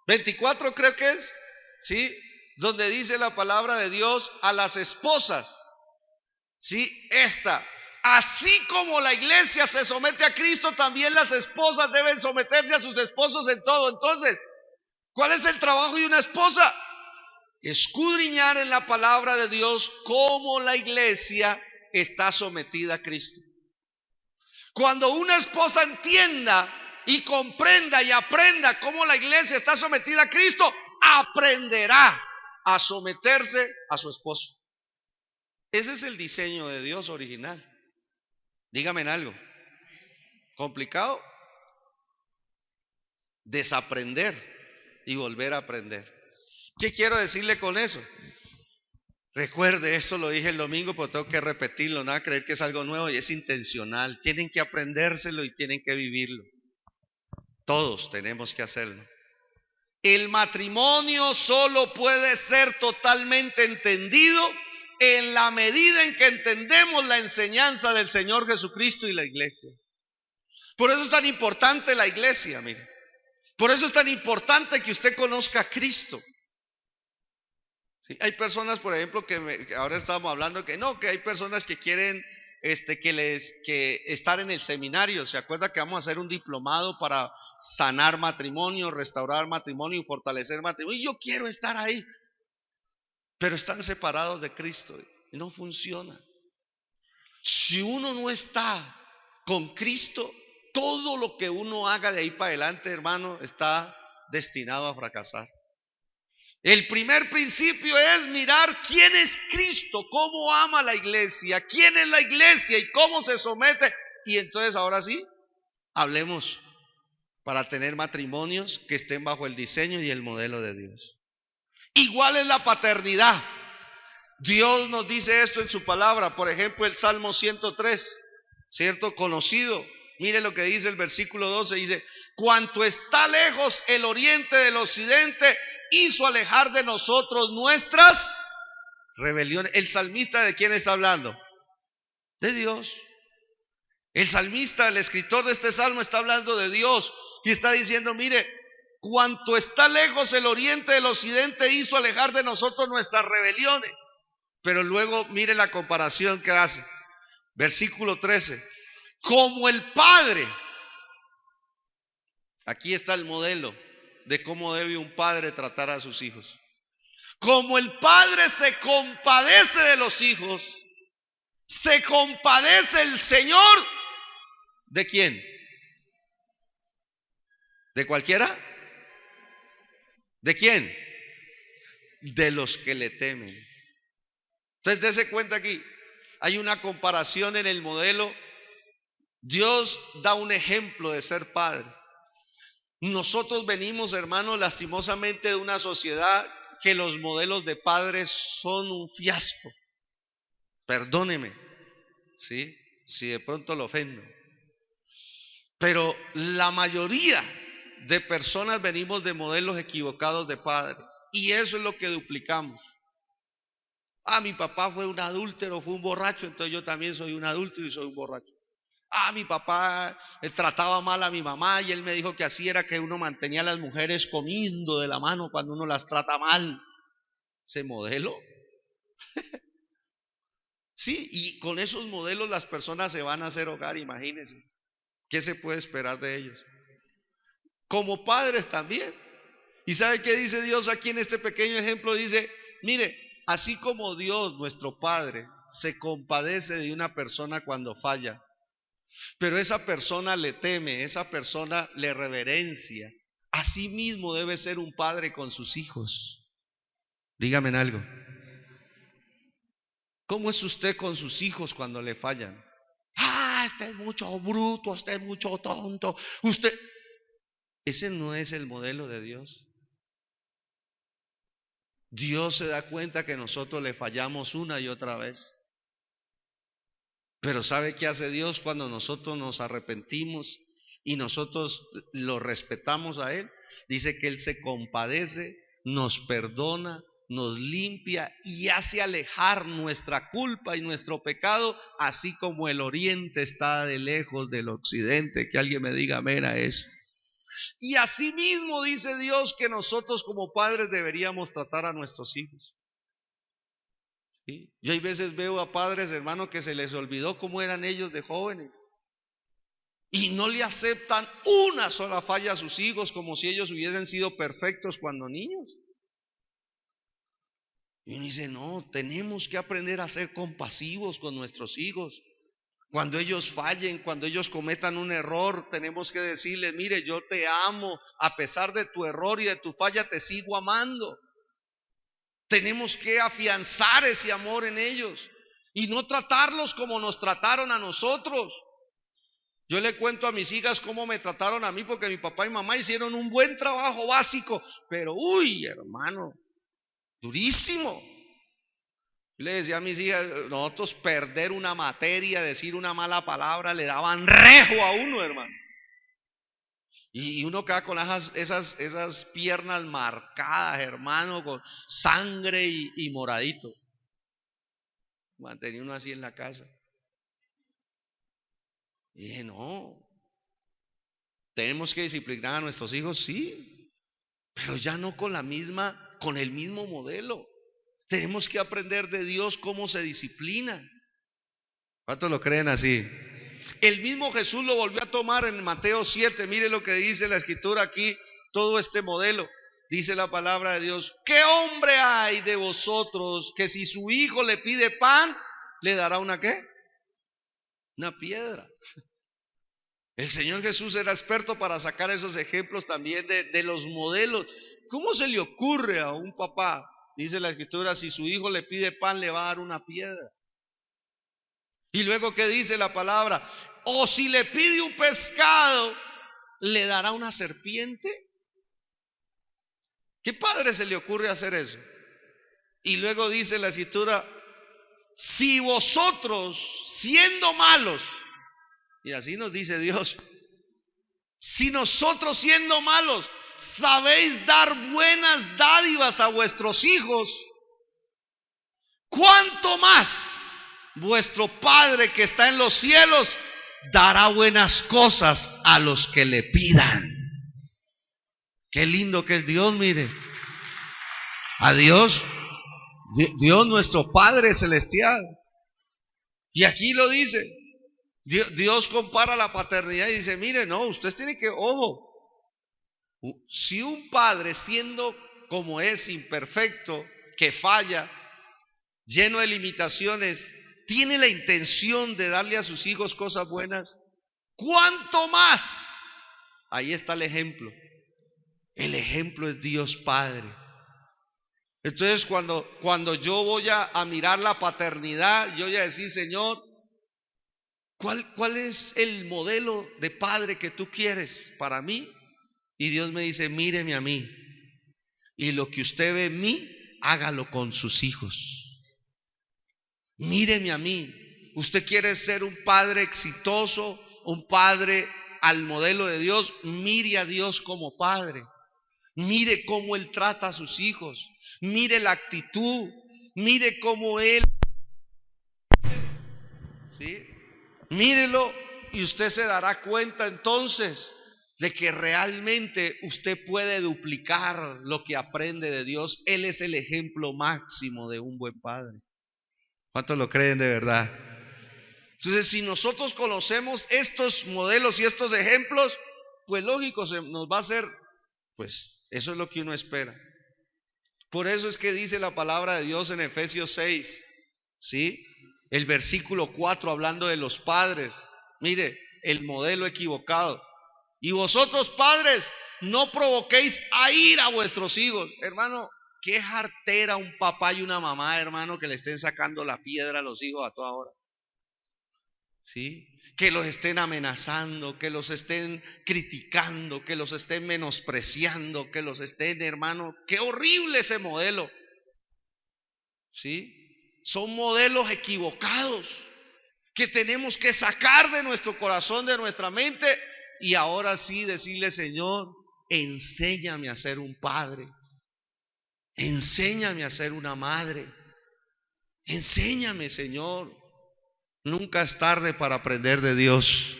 24, creo que es, ¿sí? Donde dice la palabra de Dios a las esposas, ¿sí? Así como la iglesia se somete a Cristo, también las esposas deben someterse a sus esposos en todo. Entonces, ¿cuál es el trabajo de una esposa? Escudriñar en la palabra de Dios cómo la iglesia está sometida a Cristo. Cuando una esposa entienda y comprenda y aprenda cómo la iglesia está sometida a Cristo, aprenderá a someterse a su esposo. Ese es el diseño de Dios original. Dígame en algo. ¿Complicado? Desaprender y volver a aprender. ¿Qué quiero decirle con eso? Recuerde, esto lo dije el domingo, pero tengo que repetirlo, nada creer que es algo nuevo y es intencional. Tienen que aprendérselo y tienen que vivirlo. Todos tenemos que hacerlo. El matrimonio solo puede ser totalmente entendido en la medida en que entendemos la enseñanza del Señor Jesucristo y la iglesia. Por eso es tan importante la iglesia, mire. Por eso es tan importante que usted conozca a Cristo. ¿Sí? Hay personas, por ejemplo, que ahora estamos hablando que hay personas que quieren que estar en el seminario. ¿Se acuerda que vamos a hacer un diplomado para sanar matrimonio, restaurar matrimonio y fortalecer matrimonio? Y yo quiero estar ahí. Pero están separados de Cristo y no funciona. Si uno no está con Cristo, todo lo que uno haga de ahí para adelante, hermano, está destinado a fracasar. El primer principio es mirar quién es Cristo, cómo ama la iglesia, quién es la iglesia y cómo se somete. Y entonces ahora sí, hablemos para tener matrimonios que estén bajo el diseño y el modelo de Dios. Igual es la paternidad. Dios nos dice esto en su palabra. Por ejemplo, el Salmo 103, ¿cierto? Conocido. Mire lo que dice el versículo 12, dice: cuanto está lejos el oriente del occidente, hizo alejar de nosotros nuestras rebeliones. ¿El salmista de quién está hablando? De Dios. El salmista, el escritor de este salmo, está hablando de Dios y está diciendo: mire, cuanto está lejos el oriente del occidente, hizo alejar de nosotros nuestras rebeliones. Pero luego mire la comparación que hace. Versículo 13: como el Padre, aquí está el modelo de cómo debe un padre tratar a sus hijos. Como el Padre se compadece de los hijos, se compadece el Señor. ¿De quién? ¿De cualquiera? ¿De quién? De los que le temen. Entonces dése cuenta aquí, hay una comparación en el modelo. Dios da un ejemplo de ser padre. Nosotros venimos, hermanos, lastimosamente de una sociedad que los modelos de padres son un fiasco. Perdóneme, ¿sí? Si de pronto lo ofendo. Pero la mayoría de personas venimos de modelos equivocados de padre. Y eso es lo que duplicamos. Mi papá fue un adúltero, fue un borracho, entonces yo también soy un adúltero y soy un borracho. Mi papá trataba mal a mi mamá y él me dijo que así era que uno mantenía a las mujeres comiendo de la mano cuando uno las trata mal. ¿Ese modelo? Sí, y con esos modelos las personas se van a hacer hogar, imagínense. ¿Qué se puede esperar de ellos? Como padres también. ¿Y sabe qué dice Dios aquí en este pequeño ejemplo? Dice: mire, así como Dios, nuestro Padre, se compadece de una persona cuando falla, pero esa persona le teme, esa persona le reverencia, así mismo debe ser un padre con sus hijos. Dígame en algo. ¿Cómo es usted con sus hijos cuando le fallan? Usted es mucho bruto, usted es mucho tonto. Ese no es el modelo de Dios. Dios se da cuenta que nosotros le fallamos una y otra vez. Pero ¿sabe qué hace Dios cuando nosotros nos arrepentimos y nosotros lo respetamos a Él? Dice que Él se compadece, nos perdona, nos limpia y hace alejar nuestra culpa y nuestro pecado, así como el oriente está de lejos del occidente. Que alguien me diga amén a eso. Y así mismo dice Dios que nosotros como padres deberíamos tratar a nuestros hijos. ¿Sí? Yo hay veces veo a padres, hermanos, que se les olvidó cómo eran ellos de jóvenes y no le aceptan una sola falla a sus hijos, como si ellos hubiesen sido perfectos cuando niños. Y uno dice: no, tenemos que aprender a ser compasivos con nuestros hijos. Cuando ellos fallen, cuando ellos cometan un error, tenemos que decirles: mire, yo te amo, a pesar de tu error y de tu falla te sigo amando. Tenemos que afianzar ese amor en ellos y no tratarlos como nos trataron a nosotros. Yo le cuento a mis hijas cómo me trataron a mí, porque mi papá y mamá hicieron un buen trabajo básico, pero hermano, durísimo. Yo le decía a mis hijas: nosotros perder una materia, decir una mala palabra, le daban rejo a uno, hermano. Y uno queda con esas piernas marcadas, hermano, con sangre y moradito. Mantenía uno así en la casa. Y dije: no, tenemos que disciplinar a nuestros hijos, sí, pero ya no con el mismo modelo. Tenemos que aprender de Dios cómo se disciplina. ¿Cuántos lo creen así? El mismo Jesús lo volvió a tomar en Mateo 7. Mire lo que dice la escritura aquí, todo este modelo. Dice la palabra de Dios: ¿qué hombre hay de vosotros que si su hijo le pide pan, le dará una qué? Una piedra. El Señor Jesús era experto para sacar esos ejemplos también de los modelos. ¿Cómo se le ocurre a un papá? Dice la escritura: si su hijo le pide pan, le va a dar una piedra. Y luego, ¿qué dice la palabra? O si le pide un pescado, ¿le dará una serpiente? ¿Qué padre se le ocurre hacer eso? Y luego dice la escritura: si vosotros, siendo malos, Y así nos dice Dios. Si nosotros siendo malos sabéis dar buenas dádivas a vuestros hijos, ¿cuánto más vuestro Padre que está en los cielos dará buenas cosas a los que le pidan? Qué lindo que es Dios, mire. A Dios, Dios nuestro Padre celestial. Y aquí lo dice. Dios compara la paternidad y dice, mire, no, usted tiene que, ojo, si un padre siendo como es, imperfecto, que falla, lleno de limitaciones, tiene la intención de darle a sus hijos cosas buenas, ¿cuánto más? Ahí está el ejemplo. El ejemplo es Dios Padre. Entonces cuando yo voy a mirar la paternidad, yo voy a decir, Señor, ¿cuál es el modelo de padre que tú quieres para mí? Y Dios me dice, míreme a mí. Y lo que usted ve en mí, hágalo con sus hijos. Míreme a mí. Usted quiere ser un padre exitoso, un padre al modelo de Dios. Mire a Dios como padre. Mire cómo Él trata a sus hijos. Mire la actitud. Mire cómo Él, ¿sí? Mírelo y usted se dará cuenta entonces de que realmente usted puede duplicar lo que aprende de Dios. Él es el ejemplo máximo de un buen padre. ¿Cuántos lo creen de verdad? Entonces, si nosotros conocemos estos modelos y estos ejemplos, pues lógico, nos va a hacer, pues eso es lo que uno espera. Por eso es que dice la palabra de Dios en Efesios 6, ¿sí? El versículo 4 hablando de los padres. Mire, el modelo equivocado. Y vosotros padres, no provoquéis a ira a vuestros hijos. Hermano, qué jartera un papá y una mamá, hermano, que le estén sacando la piedra a los hijos a toda hora. ¿Sí? Que los estén amenazando, que los estén criticando, que los estén menospreciando, que los estén, hermano, qué horrible ese modelo. ¿Sí? Son modelos equivocados que tenemos que sacar de nuestro corazón, de nuestra mente, y ahora sí decirle, Señor, enséñame a ser un padre, enséñame a ser una madre, enséñame, Señor. Nunca es tarde para aprender de Dios.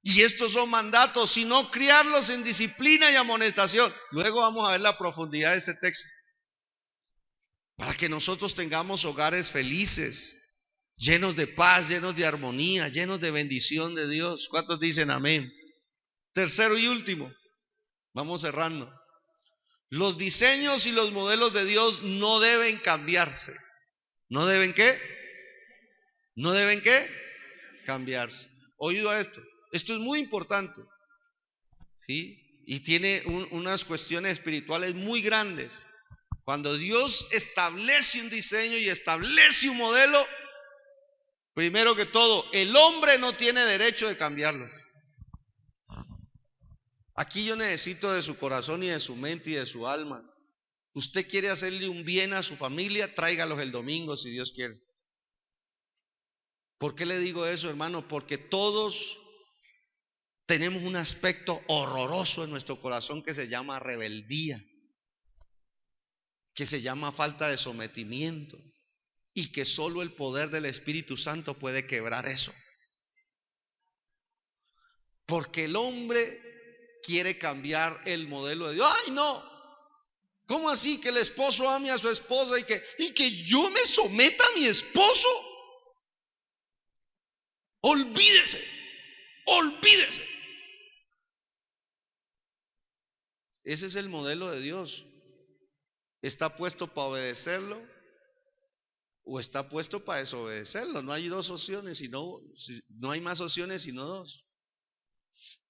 Y estos son mandatos, sino criarlos en disciplina y amonestación. Luego vamos a ver la profundidad de este texto. Para que nosotros tengamos hogares felices, llenos de paz, llenos de armonía, llenos de bendición de Dios. ¿Cuántos dicen amén? Tercero y último, vamos cerrando. Los diseños y los modelos de Dios no deben cambiarse. ¿No deben qué? ¿No deben qué? Cambiarse. Oído a esto. Esto es muy importante, ¿sí? Y tiene unas cuestiones espirituales muy grandes. Cuando Dios establece un diseño y establece un modelo, primero que todo, el hombre no tiene derecho de cambiarlos. Aquí yo necesito de su corazón y de su mente y de su alma. Usted quiere hacerle un bien a su familia, tráigalos el domingo si Dios quiere. ¿Por qué le digo eso, hermano? Porque todos tenemos un aspecto horroroso en nuestro corazón que se llama rebeldía, que se llama falta de sometimiento, y que solo el poder del Espíritu Santo puede quebrar eso. Porque el hombre quiere cambiar el modelo de Dios. ¡Ay, no! ¿Cómo así que el esposo ame a su esposa y que yo me someta a mi esposo? Olvídese, olvídese. Ese es el modelo de Dios. ¿Está puesto para obedecerlo o está puesto para desobedecerlo? No hay dos opciones, no hay más opciones sino dos.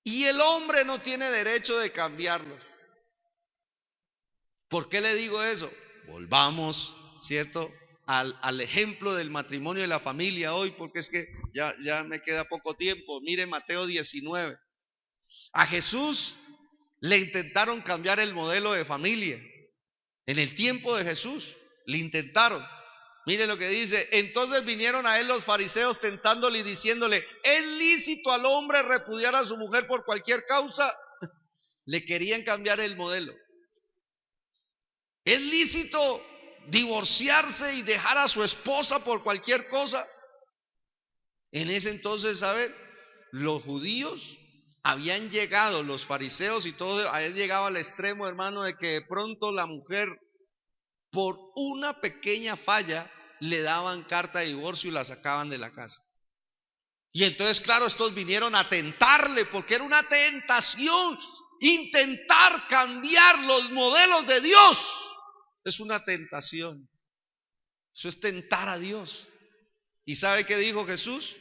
Y el hombre no tiene derecho de cambiarlo. ¿Por qué le digo eso? Volvamos, ¿cierto?, al ejemplo del matrimonio y la familia hoy, porque es que ya me queda poco tiempo. Mire Mateo 19. A Jesús le intentaron cambiar el modelo de familia. En el tiempo de Jesús le intentaron. Mire lo que dice: entonces vinieron a él los fariseos tentándole y diciéndole: ¿es lícito al hombre repudiar a su mujer por cualquier causa? Le querían cambiar el modelo. ¿Es lícito divorciarse y dejar a su esposa por cualquier cosa? En ese entonces, ¿saben? Los judíos habían llegado, los fariseos y todo, habían llegado al extremo, hermano, de que de pronto la mujer, por una pequeña falla, le daban carta de divorcio y la sacaban de la casa. Y entonces, claro, estos vinieron a tentarle, porque era una tentación. Intentar cambiar los modelos de Dios es una tentación. Eso es tentar a Dios. ¿Y sabe qué dijo Jesús?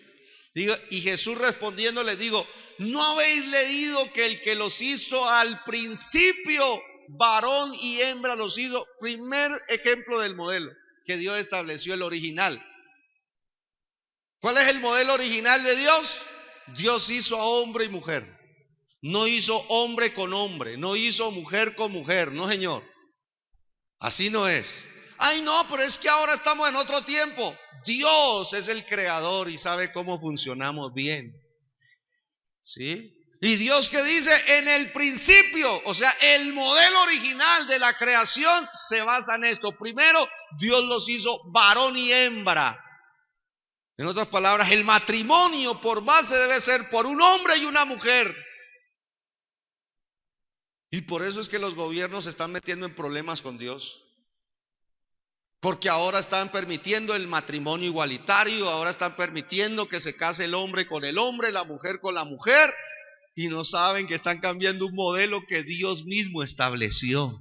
Y Jesús respondiendo les digo: ¿no habéis leído que el que los hizo al principio, varón y hembra los hizo? Primer ejemplo del modelo que Dios estableció, el original. ¿Cuál es el modelo original de Dios? Dios hizo a hombre y mujer. No hizo hombre con hombre, no hizo mujer con mujer, no, señor. Así no es. Ay, no, pero es que ahora estamos en otro tiempo. Dios es el creador y sabe cómo funcionamos bien. ¿Sí? Y Dios, que dice: en el principio, o sea, el modelo original de la creación se basa en esto. Primero, Dios los hizo varón y hembra. En otras palabras, el matrimonio por base debe ser por un hombre y una mujer. Y por eso es que los gobiernos se están metiendo en problemas con Dios. Porque ahora están permitiendo el matrimonio igualitario, ahora están permitiendo que se case el hombre con el hombre, la mujer con la mujer, y no saben que están cambiando un modelo que Dios mismo estableció.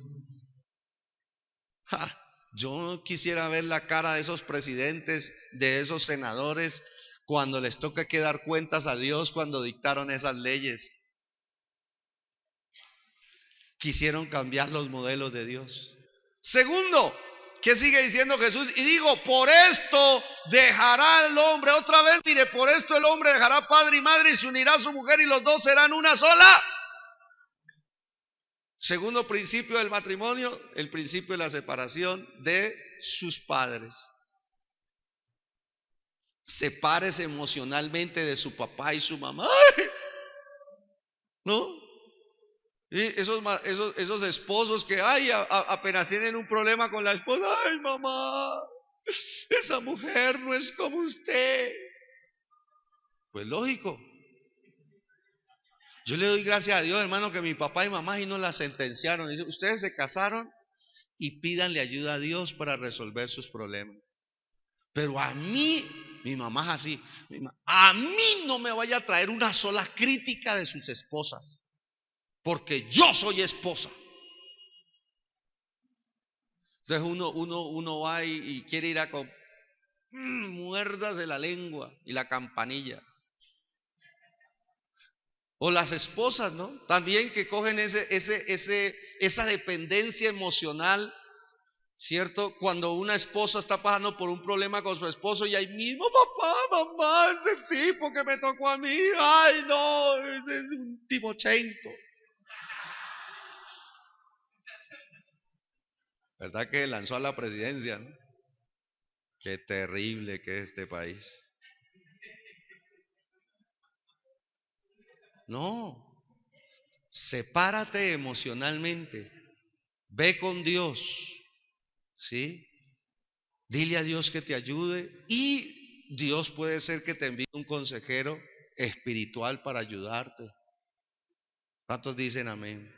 Yo quisiera ver la cara de esos presidentes, de esos senadores, cuando les toca que dar cuentas a Dios cuando dictaron esas leyes. Quisieron cambiar los modelos de Dios. Segundo, ¿qué sigue diciendo Jesús? Y digo: por esto dejará el hombre, otra vez, mire, por esto el hombre dejará padre y madre y se unirá a su mujer y los dos serán una sola. Segundo principio del matrimonio, el principio de la separación de sus padres. Sepárese emocionalmente de su papá y su mamá. ¡Ay! ¿No? Y esos esposos que apenas tienen un problema con la esposa: ay, mamá, esa mujer no es como usted. Pues lógico. Yo le doy gracias a Dios, hermano, que mi papá y mamá y no la sentenciaron. Dice: ustedes se casaron y pídanle ayuda a Dios para resolver sus problemas. Pero a mí, mi mamá es así: a mí no me vaya a traer una sola crítica de sus esposas, porque yo soy esposa. Entonces uno va y quiere ir a muérdase la lengua y la campanilla. O las esposas, ¿no? También que cogen esa dependencia emocional, ¿cierto? Cuando una esposa está pasando por un problema con su esposo y ahí mismo: papá, mamá, ese tipo que me tocó a mí, ay, no, ese es un Timochenko. ¿Verdad que lanzó a la presidencia, no? Qué terrible que es este país. No, sepárate emocionalmente, ve con Dios, ¿sí? Dile a Dios que te ayude, y Dios puede ser que te envíe un consejero espiritual para ayudarte. ¿Cuántos dicen amén?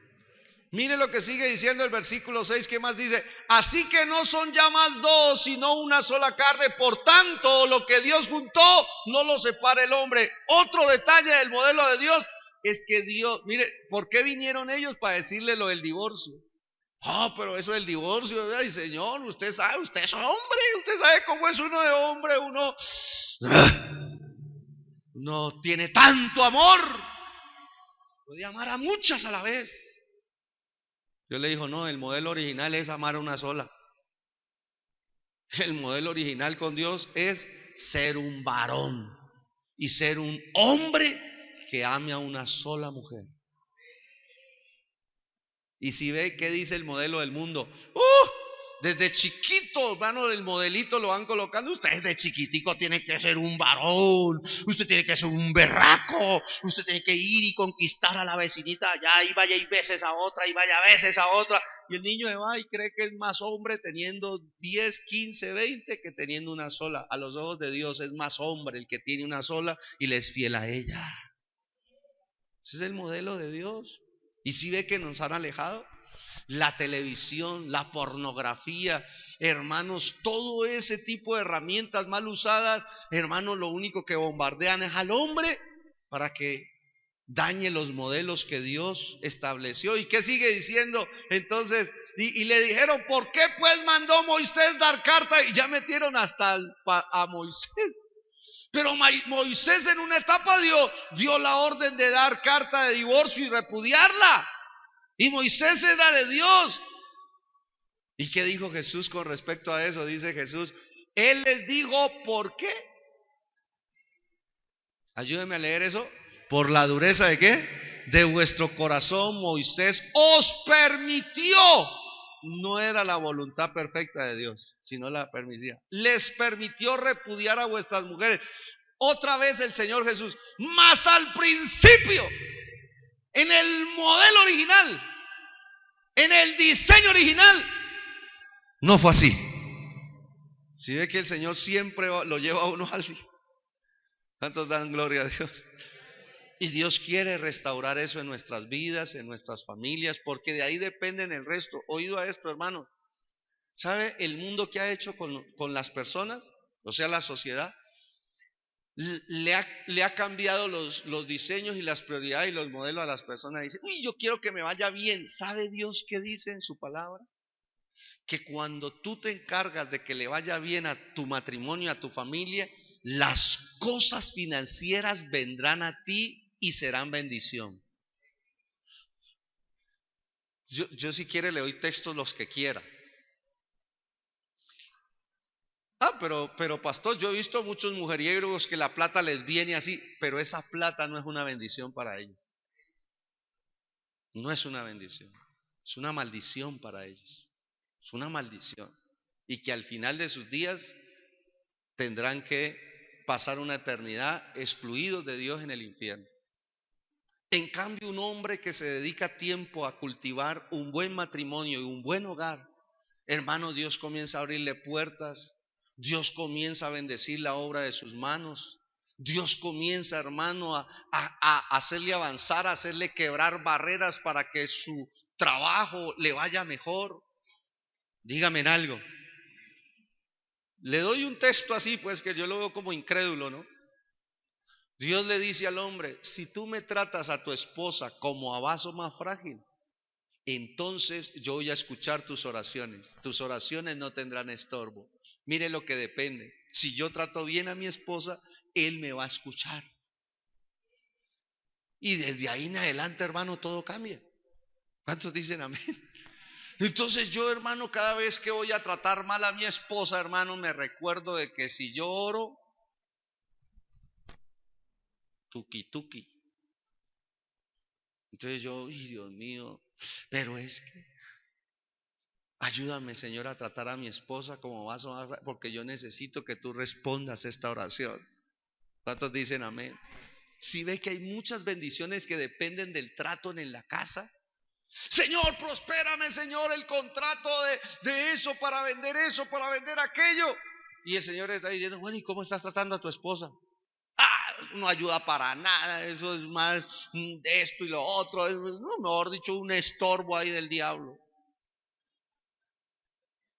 Mire lo que sigue diciendo el versículo 6, ¿qué más dice? Así que no son ya más dos, sino una sola carne. Por tanto, lo que Dios juntó, no lo separa el hombre. Otro detalle del modelo de Dios es que Dios, mire, ¿por qué vinieron ellos? Para decirle lo del divorcio. Pero eso del divorcio, ay, Señor, usted sabe, usted es hombre, usted sabe cómo es uno de hombre, uno tiene tanto amor, puede amar a muchas a la vez. Yo le dijo: no, el modelo original es amar a una sola. El modelo original con Dios es ser un varón y ser un hombre que ame a una sola mujer. Y si ve qué dice el modelo del mundo, Desde chiquito, hermano, el modelito lo van colocando. Usted desde chiquitico tiene que ser un varón. Usted tiene que ser un berraco. Usted tiene que ir y conquistar a la vecinita allá. Y vaya y beses a otra. Y vaya beses a otra. Y el niño se va y cree que es más hombre teniendo 10, 15, 20 que teniendo una sola. A los ojos de Dios es más hombre el que tiene una sola y le es fiel a ella. Ese es el modelo de Dios. ¿Y si ve que nos han alejado? La televisión, la pornografía, hermanos, todo ese tipo de herramientas mal usadas, hermanos, lo único que bombardean es al hombre para que dañe los modelos que Dios estableció. ¿Y qué sigue diciendo? Entonces, y le dijeron, ¿por qué pues mandó Moisés dar carta? Y ya metieron hasta a Moisés. Pero Moisés en una etapa dio la orden de dar carta de divorcio y repudiarla. Y Moisés era de Dios. ¿Y qué dijo Jesús con respecto a eso? Dice Jesús, Él les dijo, ¿por qué? Ayúdenme a leer eso. ¿Por la dureza de qué? De vuestro corazón Moisés os permitió. No era la voluntad perfecta de Dios, sino la permitía. Les permitió repudiar a vuestras mujeres. Otra vez el Señor Jesús. Mas al principio, en el modelo original, en el diseño original, no fue así. Si ve que el Señor siempre lo lleva a uno al... ¿Cuántos dan gloria a Dios? Y Dios quiere restaurar eso en nuestras vidas, en nuestras familias, porque de ahí dependen el resto. Oído a esto, hermano. ¿Sabe el mundo que ha hecho con las personas? O sea, la sociedad. Le ha cambiado los diseños y las prioridades y los modelos a las personas. Dice, uy, yo quiero que me vaya bien. ¿Sabe Dios qué dice en su palabra? Que cuando tú te encargas de que le vaya bien a tu matrimonio, a tu familia, las cosas financieras vendrán a ti y serán bendición. Yo si quiere le doy textos los que quiera. Pero pastor, yo he visto muchos mujeriegos que la plata les viene así, pero esa plata no es una bendición para ellos. No es una bendición, es una maldición para ellos. Es una maldición. Y que al final de sus días tendrán que pasar una eternidad excluidos de Dios en el infierno. En cambio, un hombre que se dedica tiempo a cultivar un buen matrimonio y un buen hogar, hermano, Dios comienza a abrirle puertas. Dios comienza a bendecir la obra de sus manos. Dios comienza, hermano, a hacerle avanzar, a hacerle quebrar barreras para que su trabajo le vaya mejor. Dígame en algo. Le doy un texto así, pues, que yo lo veo como incrédulo, ¿no? Dios le dice al hombre, si tú me tratas a tu esposa como a vaso más frágil, entonces yo voy a escuchar tus oraciones. Tus oraciones no tendrán estorbo. Mire lo que depende. Si yo trato bien a mi esposa, Él me va a escuchar. Y desde ahí en adelante, hermano, todo cambia. ¿Cuántos dicen amén? Entonces yo, hermano, cada vez que voy a tratar mal a mi esposa, hermano, me recuerdo de que si yo oro, tuki tuki. Entonces yo, ay, Dios mío, pero es que ayúdame, Señor, a tratar a mi esposa como vaso más, porque yo necesito que tú respondas esta oración. ¿Cuántos dicen amén? Si ve que hay muchas bendiciones que dependen del trato en la casa. Señor, prospérame, Señor, el contrato de eso, para vender aquello. Y el Señor está diciendo, bueno, ¿y cómo estás tratando a tu esposa? No ayuda para nada, eso es más de esto y lo otro, no, mejor dicho, un estorbo ahí del diablo.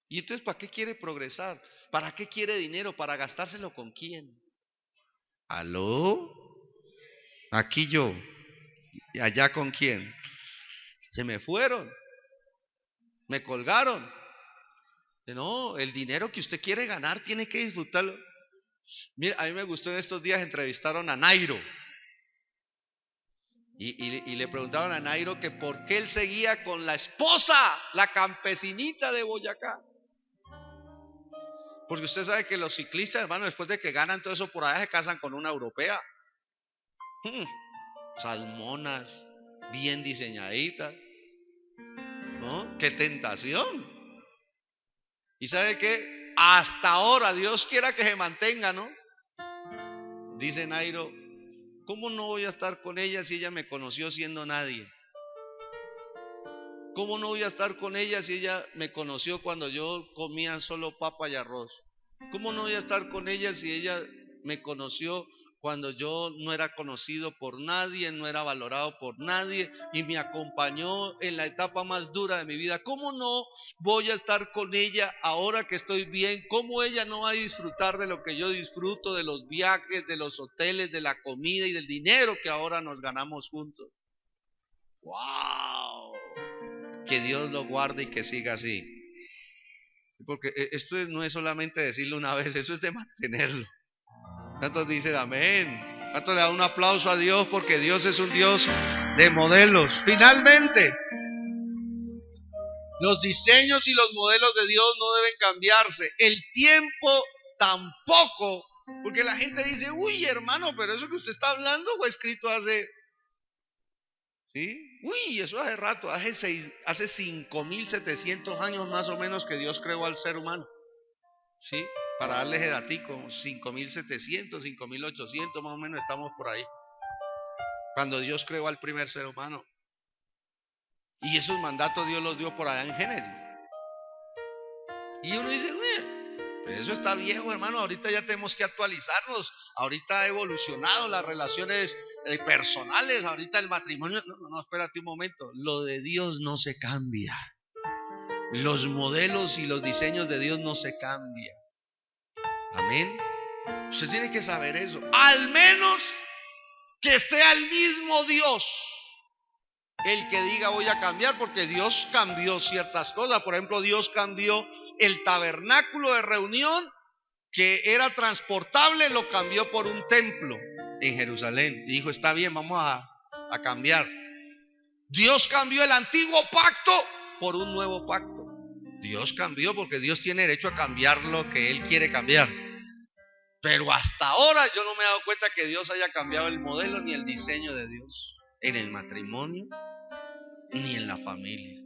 Y entonces, ¿para qué quiere progresar? ¿Para qué quiere dinero? ¿Para gastárselo con quién? ¿Aló? Aquí yo. ¿Y allá con quién? Se me fueron. Me colgaron. No, el dinero que usted quiere ganar tiene que disfrutarlo. Mira, a mí me gustó en estos días, entrevistaron a Nairo. Y le preguntaron a Nairo que por qué él seguía con la esposa, la campesinita de Boyacá. Porque usted sabe que los ciclistas, hermano, después de que ganan todo eso por allá, se casan con una europea. Salmonas, bien diseñaditas. ¿No? ¡Qué tentación! ¿Y sabe qué? Hasta ahora, Dios quiera que se mantenga, ¿no? Dice Nairo, ¿cómo no voy a estar con ella si ella me conoció siendo nadie? ¿Cómo no voy a estar con ella si ella me conoció cuando yo comía solo papa y arroz? ¿Cómo no voy a estar con ella si ella me conoció cuando yo no era conocido por nadie, no era valorado por nadie y me acompañó en la etapa más dura de mi vida? ¿Cómo no voy a estar con ella ahora que estoy bien? ¿Cómo ella no va a disfrutar de lo que yo disfruto, de los viajes, de los hoteles, de la comida y del dinero que ahora nos ganamos juntos? ¡Wow! Que Dios lo guarde y que siga así. Porque esto no es solamente decirlo una vez, eso es de mantenerlo. ¿Cuántos dicen amén? ¿Cuántos le dan un aplauso a Dios? Porque Dios es un Dios de modelos. Finalmente, los diseños y los modelos de Dios no deben cambiarse. El tiempo tampoco. Porque la gente dice, uy, hermano, pero eso que usted está hablando fue escrito hace... ¿Sí? Uy, eso hace rato, hace 5.700 años más o menos que Dios creó al ser humano. ¿Sí? Para darles el datico, 5.700, 5.800 más o menos estamos por ahí. Cuando Dios creó al primer ser humano. Y esos mandatos Dios los dio por allá en Génesis. Y uno dice, eso está viejo, hermano, ahorita ya tenemos que actualizarnos. Ahorita ha evolucionado las relaciones personales, ahorita el matrimonio. No, espérate un momento. Lo de Dios no se cambia. Los modelos y los diseños de Dios no se cambian. Amén. Usted tiene que saber eso. Al menos que sea el mismo Dios el que diga voy a cambiar, porque Dios cambió ciertas cosas. Por ejemplo, Dios cambió el tabernáculo de reunión, que era transportable, lo cambió por un templo en Jerusalén. Dijo, está bien, vamos a cambiar. Dios cambió el antiguo pacto por un nuevo pacto. Dios cambió porque Dios tiene derecho a cambiar lo que Él quiere cambiar. Pero hasta ahora yo no me he dado cuenta que Dios haya cambiado el modelo ni el diseño de Dios en el matrimonio ni en la familia.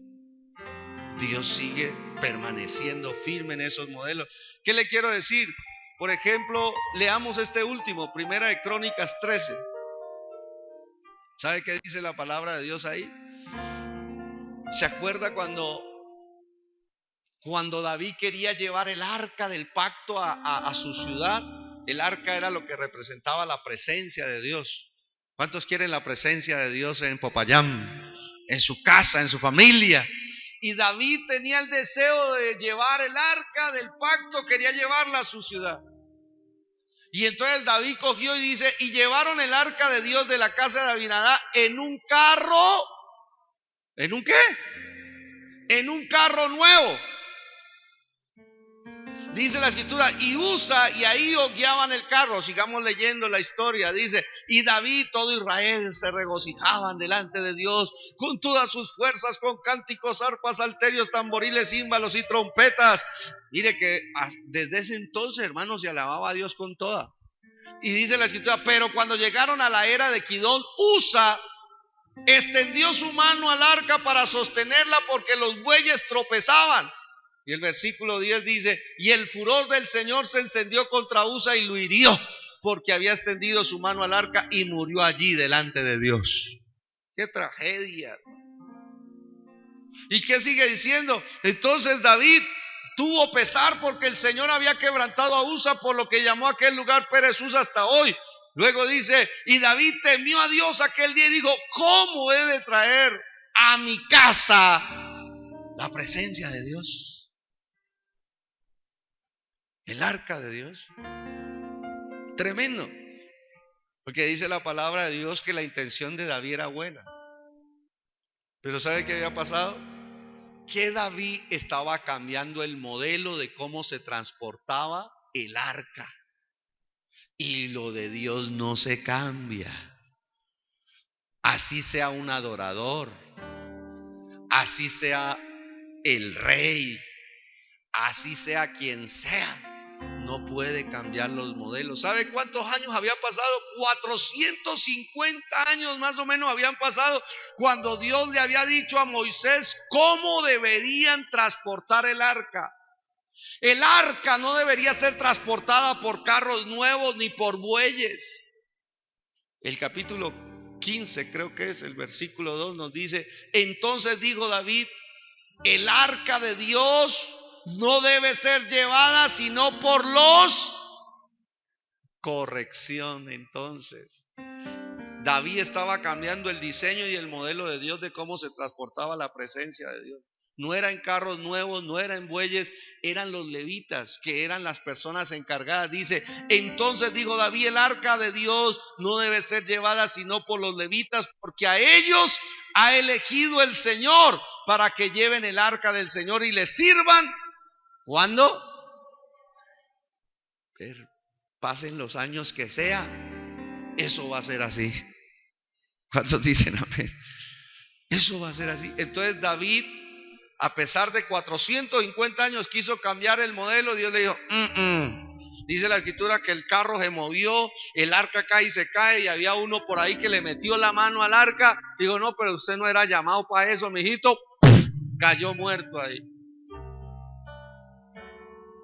Dios sigue permaneciendo firme en esos modelos. ¿Qué le quiero decir? Por ejemplo, leamos este último, Primera de Crónicas 13. ¿Sabe qué dice la palabra de Dios ahí? ¿Se acuerda cuando David quería llevar el arca del pacto a su ciudad? El arca era lo que representaba la presencia de Dios. ¿Cuántos quieren la presencia de Dios en Popayán, en su casa, en su familia? Y David tenía el deseo de llevar el arca del pacto, quería llevarla a su ciudad. Y entonces David cogió y dice, y llevaron el arca de Dios de la casa de Abinadab en un carro. ¿En un qué? En un carro nuevo. Dice la escritura, y Usa y ahí guiaban el carro. Sigamos leyendo la historia. Dice, y David, todo Israel se regocijaban delante de Dios con todas sus fuerzas, con cánticos, arpas, salterios, tamboriles, címbalos y trompetas. Mire que desde ese entonces, hermanos, se alababa a Dios con toda. Y dice la escritura, pero cuando llegaron a la era de Kidón, Usa extendió su mano al arca para sostenerla porque los bueyes tropezaban. Y el versículo 10 dice, y el furor del Señor se encendió contra Usa y lo hirió, porque había extendido su mano al arca y murió allí delante de Dios. ¡Qué tragedia! ¿Y qué sigue diciendo? Entonces David tuvo pesar porque el Señor había quebrantado a Usa, por lo que llamó a aquel lugar Pérez Usa hasta hoy. Luego dice, y David temió a Dios aquel día y dijo, ¿cómo he de traer a mi casa la presencia de Dios? El arca de Dios. Tremendo. Porque dice la palabra de Dios que la intención de David era buena. Pero ¿sabe qué había pasado? Que David estaba cambiando el modelo de cómo se transportaba el arca. Y lo de Dios no se cambia. Así sea un adorador, así sea el rey, así sea quien sea, no puede cambiar los modelos. ¿Sabe cuántos años había pasado? 450 años más o menos habían pasado cuando Dios le había dicho a Moisés cómo deberían transportar el arca. El arca no debería ser transportada por carros nuevos ni por bueyes. El capítulo 15, creo que es el versículo 2, nos dice: entonces dijo David, el arca de Dios no debe ser llevada sino por los... Corrección. Entonces David estaba cambiando el diseño y el modelo de Dios de cómo se transportaba la presencia de Dios. No era en carros nuevos, no era en bueyes, eran los levitas, que eran las personas encargadas. Dice: entonces dijo David, el arca de Dios no debe ser llevada sino por los levitas, porque a ellos ha elegido el Señor para que lleven el arca del Señor y le sirvan. ¿Cuándo? Pasen los años que sea, eso va a ser así. ¿Cuántos dicen amén? Eso va a ser así. Entonces David, a pesar de 450 años, quiso cambiar el modelo. Dios le dijo: Dice la escritura que el carro se movió, el arca cae y se cae, y había uno por ahí que le metió la mano al arca. Digo: no, pero usted no era llamado para eso, mijito. Cayó muerto ahí.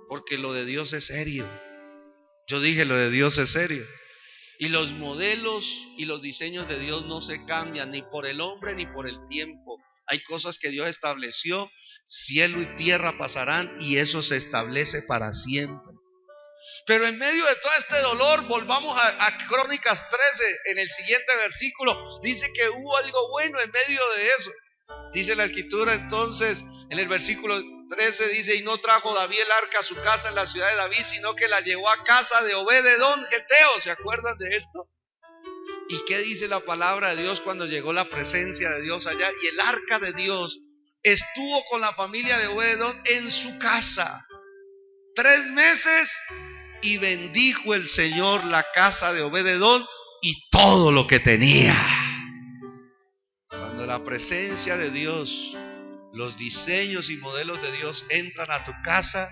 Porque lo de Dios es serio. Yo dije, lo de Dios es serio. Y los modelos y los diseños de Dios no se cambian ni por el hombre ni por el tiempo. Hay cosas que Dios estableció, cielo y tierra pasarán, y eso se establece para siempre. Pero en medio de todo este dolor, volvamos a Crónicas 13, en el siguiente versículo, dice que hubo algo bueno en medio de eso. Dice la escritura entonces, en el versículo 13 dice: y no trajo David el arca a su casa en la ciudad de David, sino que la llevó a casa de Obed-edom geteo. ¿Se acuerdan de esto? ¿Y qué dice la palabra de Dios cuando llegó la presencia de Dios allá? Y el arca de Dios estuvo con la familia de Obed-edom en su casa 3 meses, y bendijo el Señor la casa de Obed-edom y todo lo que tenía. Cuando la presencia de Dios, los diseños y modelos de Dios entran a tu casa,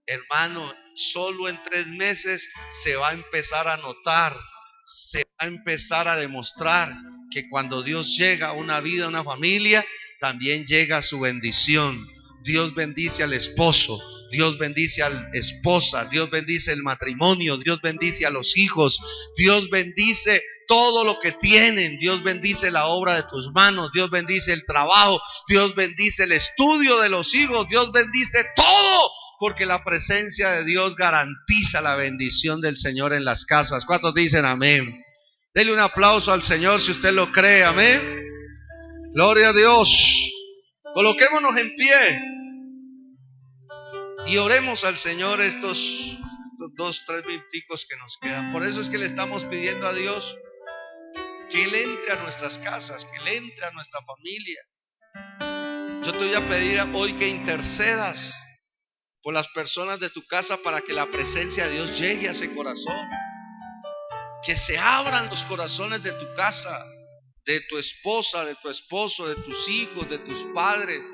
hermano, solo en 3 meses se va a empezar a notar, se va a empezar a demostrar que cuando Dios llega a una vida, a una familia, también llega su bendición. Dios bendice al esposo, Dios bendice a la esposa, Dios bendice el matrimonio, Dios bendice a los hijos, Dios bendice todo lo que tienen, Dios bendice la obra de tus manos, Dios bendice el trabajo, Dios bendice el estudio de los hijos, Dios bendice todo, porque la presencia de Dios garantiza la bendición del Señor en las casas. ¿Cuántos dicen amén? Dele un aplauso al Señor si usted lo cree, amén. Gloria a Dios. Coloquémonos en pie y oremos al Señor estos 2-3 minuticos que nos quedan. Por eso es que le estamos pidiendo a Dios que Él entre a nuestras casas, que Él entre a nuestra familia. Yo te voy a pedir hoy que intercedas por las personas de tu casa para que la presencia de Dios llegue a ese corazón. Que se abran los corazones de tu casa, de tu esposa, de tu esposo, de tus hijos, de tus padres.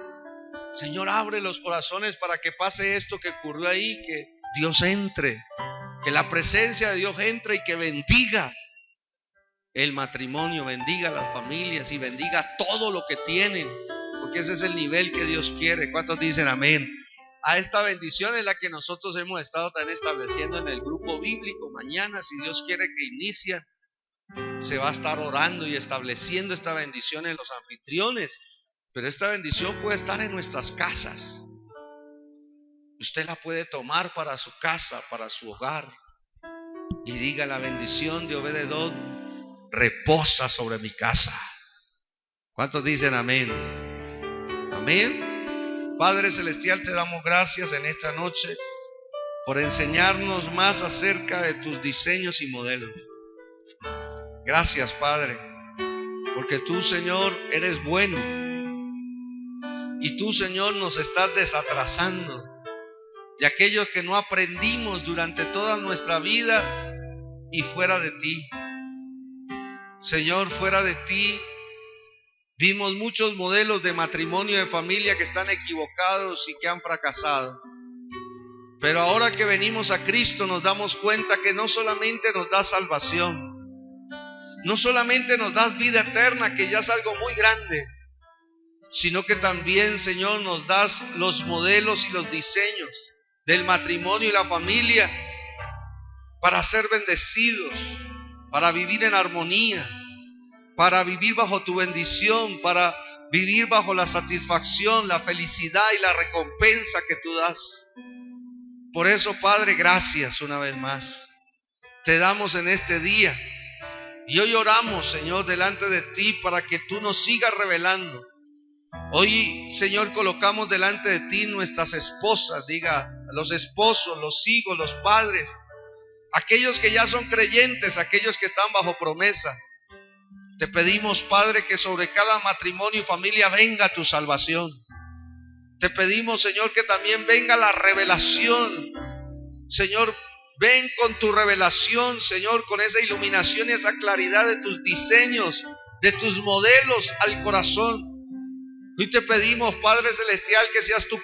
Señor, abre los corazones para que pase esto que ocurrió ahí, que Dios entre, que la presencia de Dios entre y que bendiga el matrimonio, bendiga las familias y bendiga todo lo que tienen, porque ese es el nivel que Dios quiere. ¿Cuántos dicen amén? A esta bendición es la que nosotros hemos estado también estableciendo en el grupo bíblico. Mañana, si Dios quiere que inicie, se va a estar orando y estableciendo esta bendición en los anfitriones. Pero esta bendición puede estar en nuestras casas. Usted la puede tomar para su casa, para su hogar. Y diga: la bendición de Obed-edom reposa sobre mi casa. ¿Cuántos dicen amén? Amén. Padre celestial, te damos gracias en esta noche por enseñarnos más acerca de tus diseños y modelos. Gracias, Padre, porque tú, Señor, eres bueno. Y tú, Señor, nos estás desatrasando de aquello que no aprendimos durante toda nuestra vida y fuera de ti. Señor, fuera de ti vimos muchos modelos de matrimonio, de familia que están equivocados y que han fracasado. Pero ahora que venimos a Cristo nos damos cuenta que no solamente nos da salvación, no solamente nos das vida eterna, que ya es algo muy grande, sino que también, Señor, nos das los modelos y los diseños del matrimonio y la familia, para ser bendecidos, para vivir en armonía, para vivir bajo tu bendición, para vivir bajo la satisfacción, la felicidad y la recompensa que tú das. Por eso, Padre, gracias una vez más. Te damos en este día. Y hoy oramos, Señor, delante de ti para que tú nos sigas revelando. Hoy, Señor, colocamos delante de ti nuestras esposas, diga, los esposos, los hijos, los padres, aquellos que ya son creyentes, aquellos que están bajo promesa. Te pedimos, Padre, que sobre cada matrimonio y familia venga tu salvación. Te pedimos, Señor, que también venga la revelación. Señor, ven con tu revelación, Señor, con esa iluminación y esa claridad de tus diseños, de tus modelos al corazón. Hoy te pedimos, Padre Celestial, que seas tú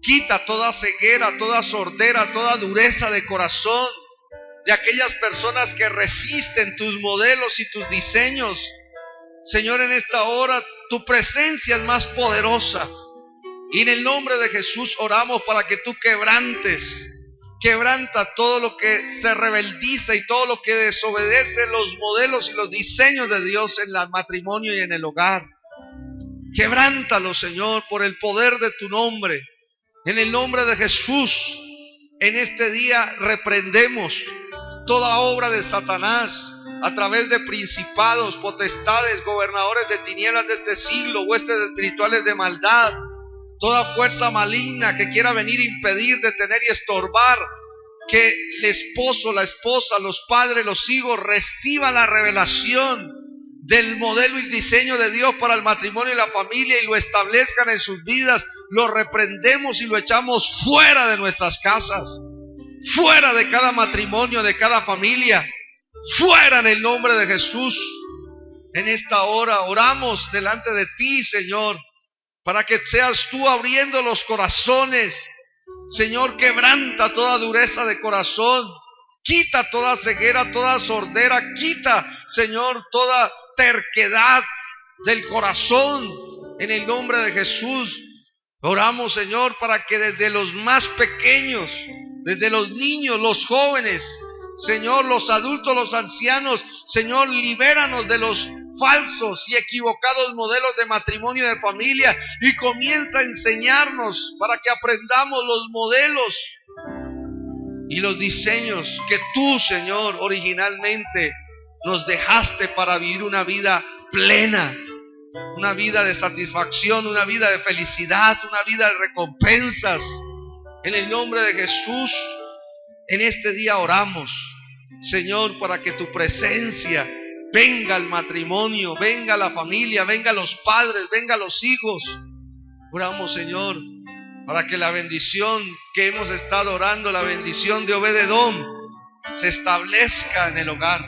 quita toda ceguera, toda sordera, toda dureza de corazón de aquellas personas que resisten tus modelos y tus diseños. Señor, en esta hora tu presencia es más poderosa. Y en el nombre de Jesús oramos para que tú quebranta todo lo que se rebeldiza y todo lo que desobedece los modelos y los diseños de Dios en el matrimonio y en el hogar. Quebrántalo, Señor, por el poder de tu nombre. En el nombre de Jesús, en este día reprendemos toda obra de Satanás a través de principados, potestades, gobernadores de tinieblas de este siglo, huestes espirituales de maldad, toda fuerza maligna que quiera venir a impedir, detener y estorbar que el esposo, la esposa, los padres, los hijos reciban la revelación del modelo y diseño de Dios para el matrimonio y la familia y lo establezcan en sus vidas. Lo reprendemos y lo echamos fuera de nuestras casas, fuera de cada matrimonio, de cada familia, fuera en el nombre de Jesús. En esta hora oramos delante de ti, Señor, para que seas tú abriendo los corazones. Señor, quebranta toda dureza de corazón, quita toda ceguera, toda sordera, quita, Señor, toda terquedad del corazón. En el nombre de Jesús oramos, Señor, para que desde los más pequeños, desde los niños, los jóvenes, Señor, los adultos, los ancianos, Señor, libéranos de los falsos y equivocados modelos de matrimonio y de familia y comienza a enseñarnos para que aprendamos los modelos y los diseños que tú, Señor, originalmente nos dejaste para vivir una vida plena, una vida de satisfacción, una vida de felicidad, una vida de recompensas. En el nombre de Jesús, en este día oramos, Señor, para que tu presencia venga al matrimonio, venga a la familia, venga a los padres, venga a los hijos. Oramos, Señor, para que la bendición que hemos estado orando, la bendición de Obed-Edom, se establezca en el hogar.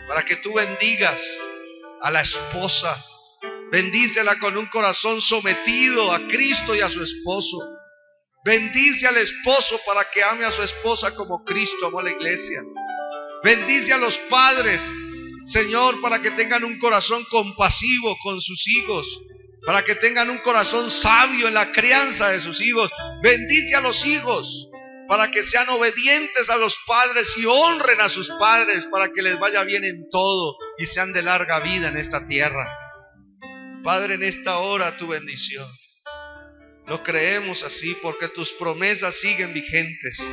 Para que tú bendigas a la esposa, bendícela con un corazón sometido a Cristo y a su esposo. Bendice al esposo para que ame a su esposa como Cristo amó a la iglesia. Bendice a los padres, Señor, para que tengan un corazón compasivo con sus hijos, para que tengan un corazón sabio en la crianza de sus hijos. Bendice a los hijos para que sean obedientes a los padres y honren a sus padres, para que les vaya bien en todo y sean de larga vida en esta tierra. Padre, en esta hora tu bendición. Lo creemos así porque tus promesas siguen vigentes.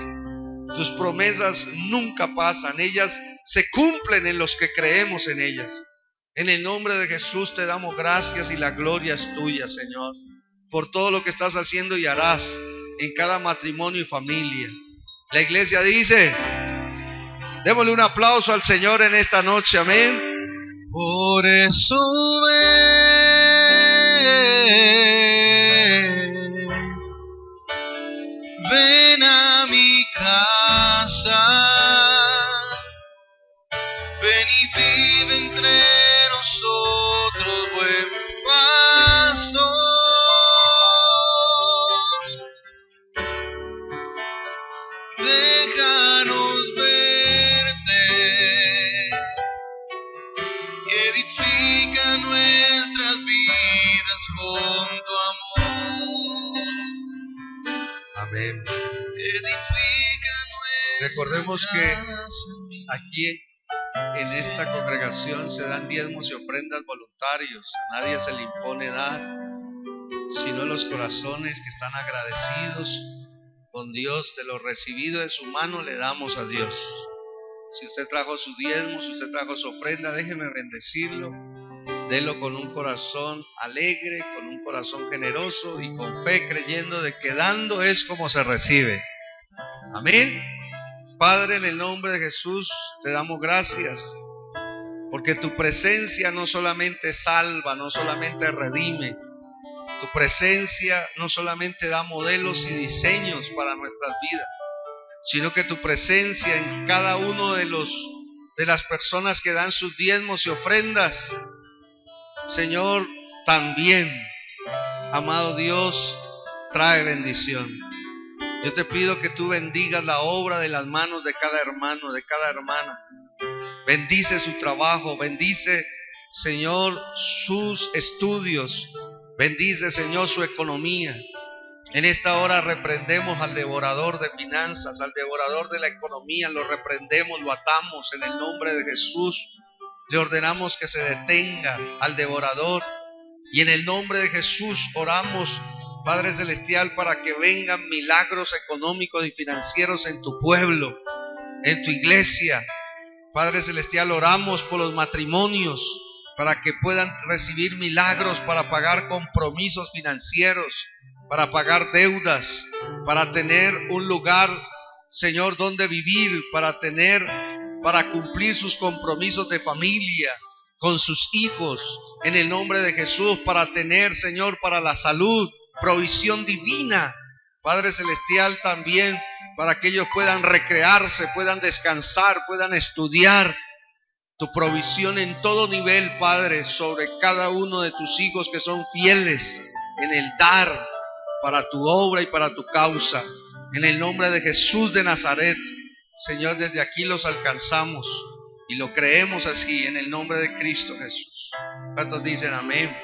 Tus promesas nunca pasan, ellas se cumplen en los que creemos en ellas. En el nombre de Jesús te damos gracias y la gloria es tuya, Señor, por todo lo que estás haciendo y harás en cada matrimonio y familia. La iglesia dice, démosle un aplauso al Señor en esta noche, amén. Por eso ven a mi casa, ven y vive entre nosotros buen paso. Déjanos verte y edifica nuestras vidas con tu amor. Recordemos que aquí en esta congregación se dan diezmos y ofrendas voluntarios. A nadie se le impone dar, sino los corazones que están agradecidos con Dios de lo recibido de su mano le damos a Dios. Si usted trajo su diezmo, si usted trajo su ofrenda, déjeme bendecirlo. Délo con un corazón alegre, con un corazón generoso y con fe, creyendo de que dando es como se recibe. Amén. Padre, en el nombre de Jesús te damos gracias, porque tu presencia no solamente salva, no solamente redime, tu presencia no solamente da modelos y diseños para nuestras vidas, sino que tu presencia en cada uno de las personas que dan sus diezmos y ofrendas, Señor, también, amado Dios, trae bendición. Yo te pido que tú bendigas la obra de las manos de cada hermano, de cada hermana. Bendice su trabajo, bendice, Señor, sus estudios, bendice, Señor, su economía. En esta hora reprendemos al devorador de finanzas, al devorador de la economía, lo reprendemos, lo atamos en el nombre de Jesús. Le ordenamos que se detenga al devorador y en el nombre de Jesús oramos, Padre Celestial, para que vengan milagros económicos y financieros en tu pueblo, en tu iglesia. Padre Celestial, oramos por los matrimonios para que puedan recibir milagros para pagar compromisos financieros, para pagar deudas, para tener un lugar, Señor, donde vivir, para cumplir sus compromisos de familia con sus hijos, en el nombre de Jesús, para tener, Señor, para la salud, provisión divina, Padre Celestial, también para que ellos puedan recrearse, puedan descansar, puedan estudiar. Tu provisión en todo nivel, Padre, sobre cada uno de tus hijos que son fieles en el dar para tu obra y para tu causa. En el nombre de Jesús de Nazaret, Señor, desde aquí los alcanzamos y lo creemos así, en el nombre de Cristo Jesús. ¿Cuántos dicen amén?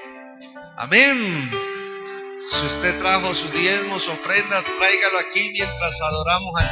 Amén. Si usted trajo sus diezmos, ofrendas, tráigalo aquí mientras adoramos al Señor.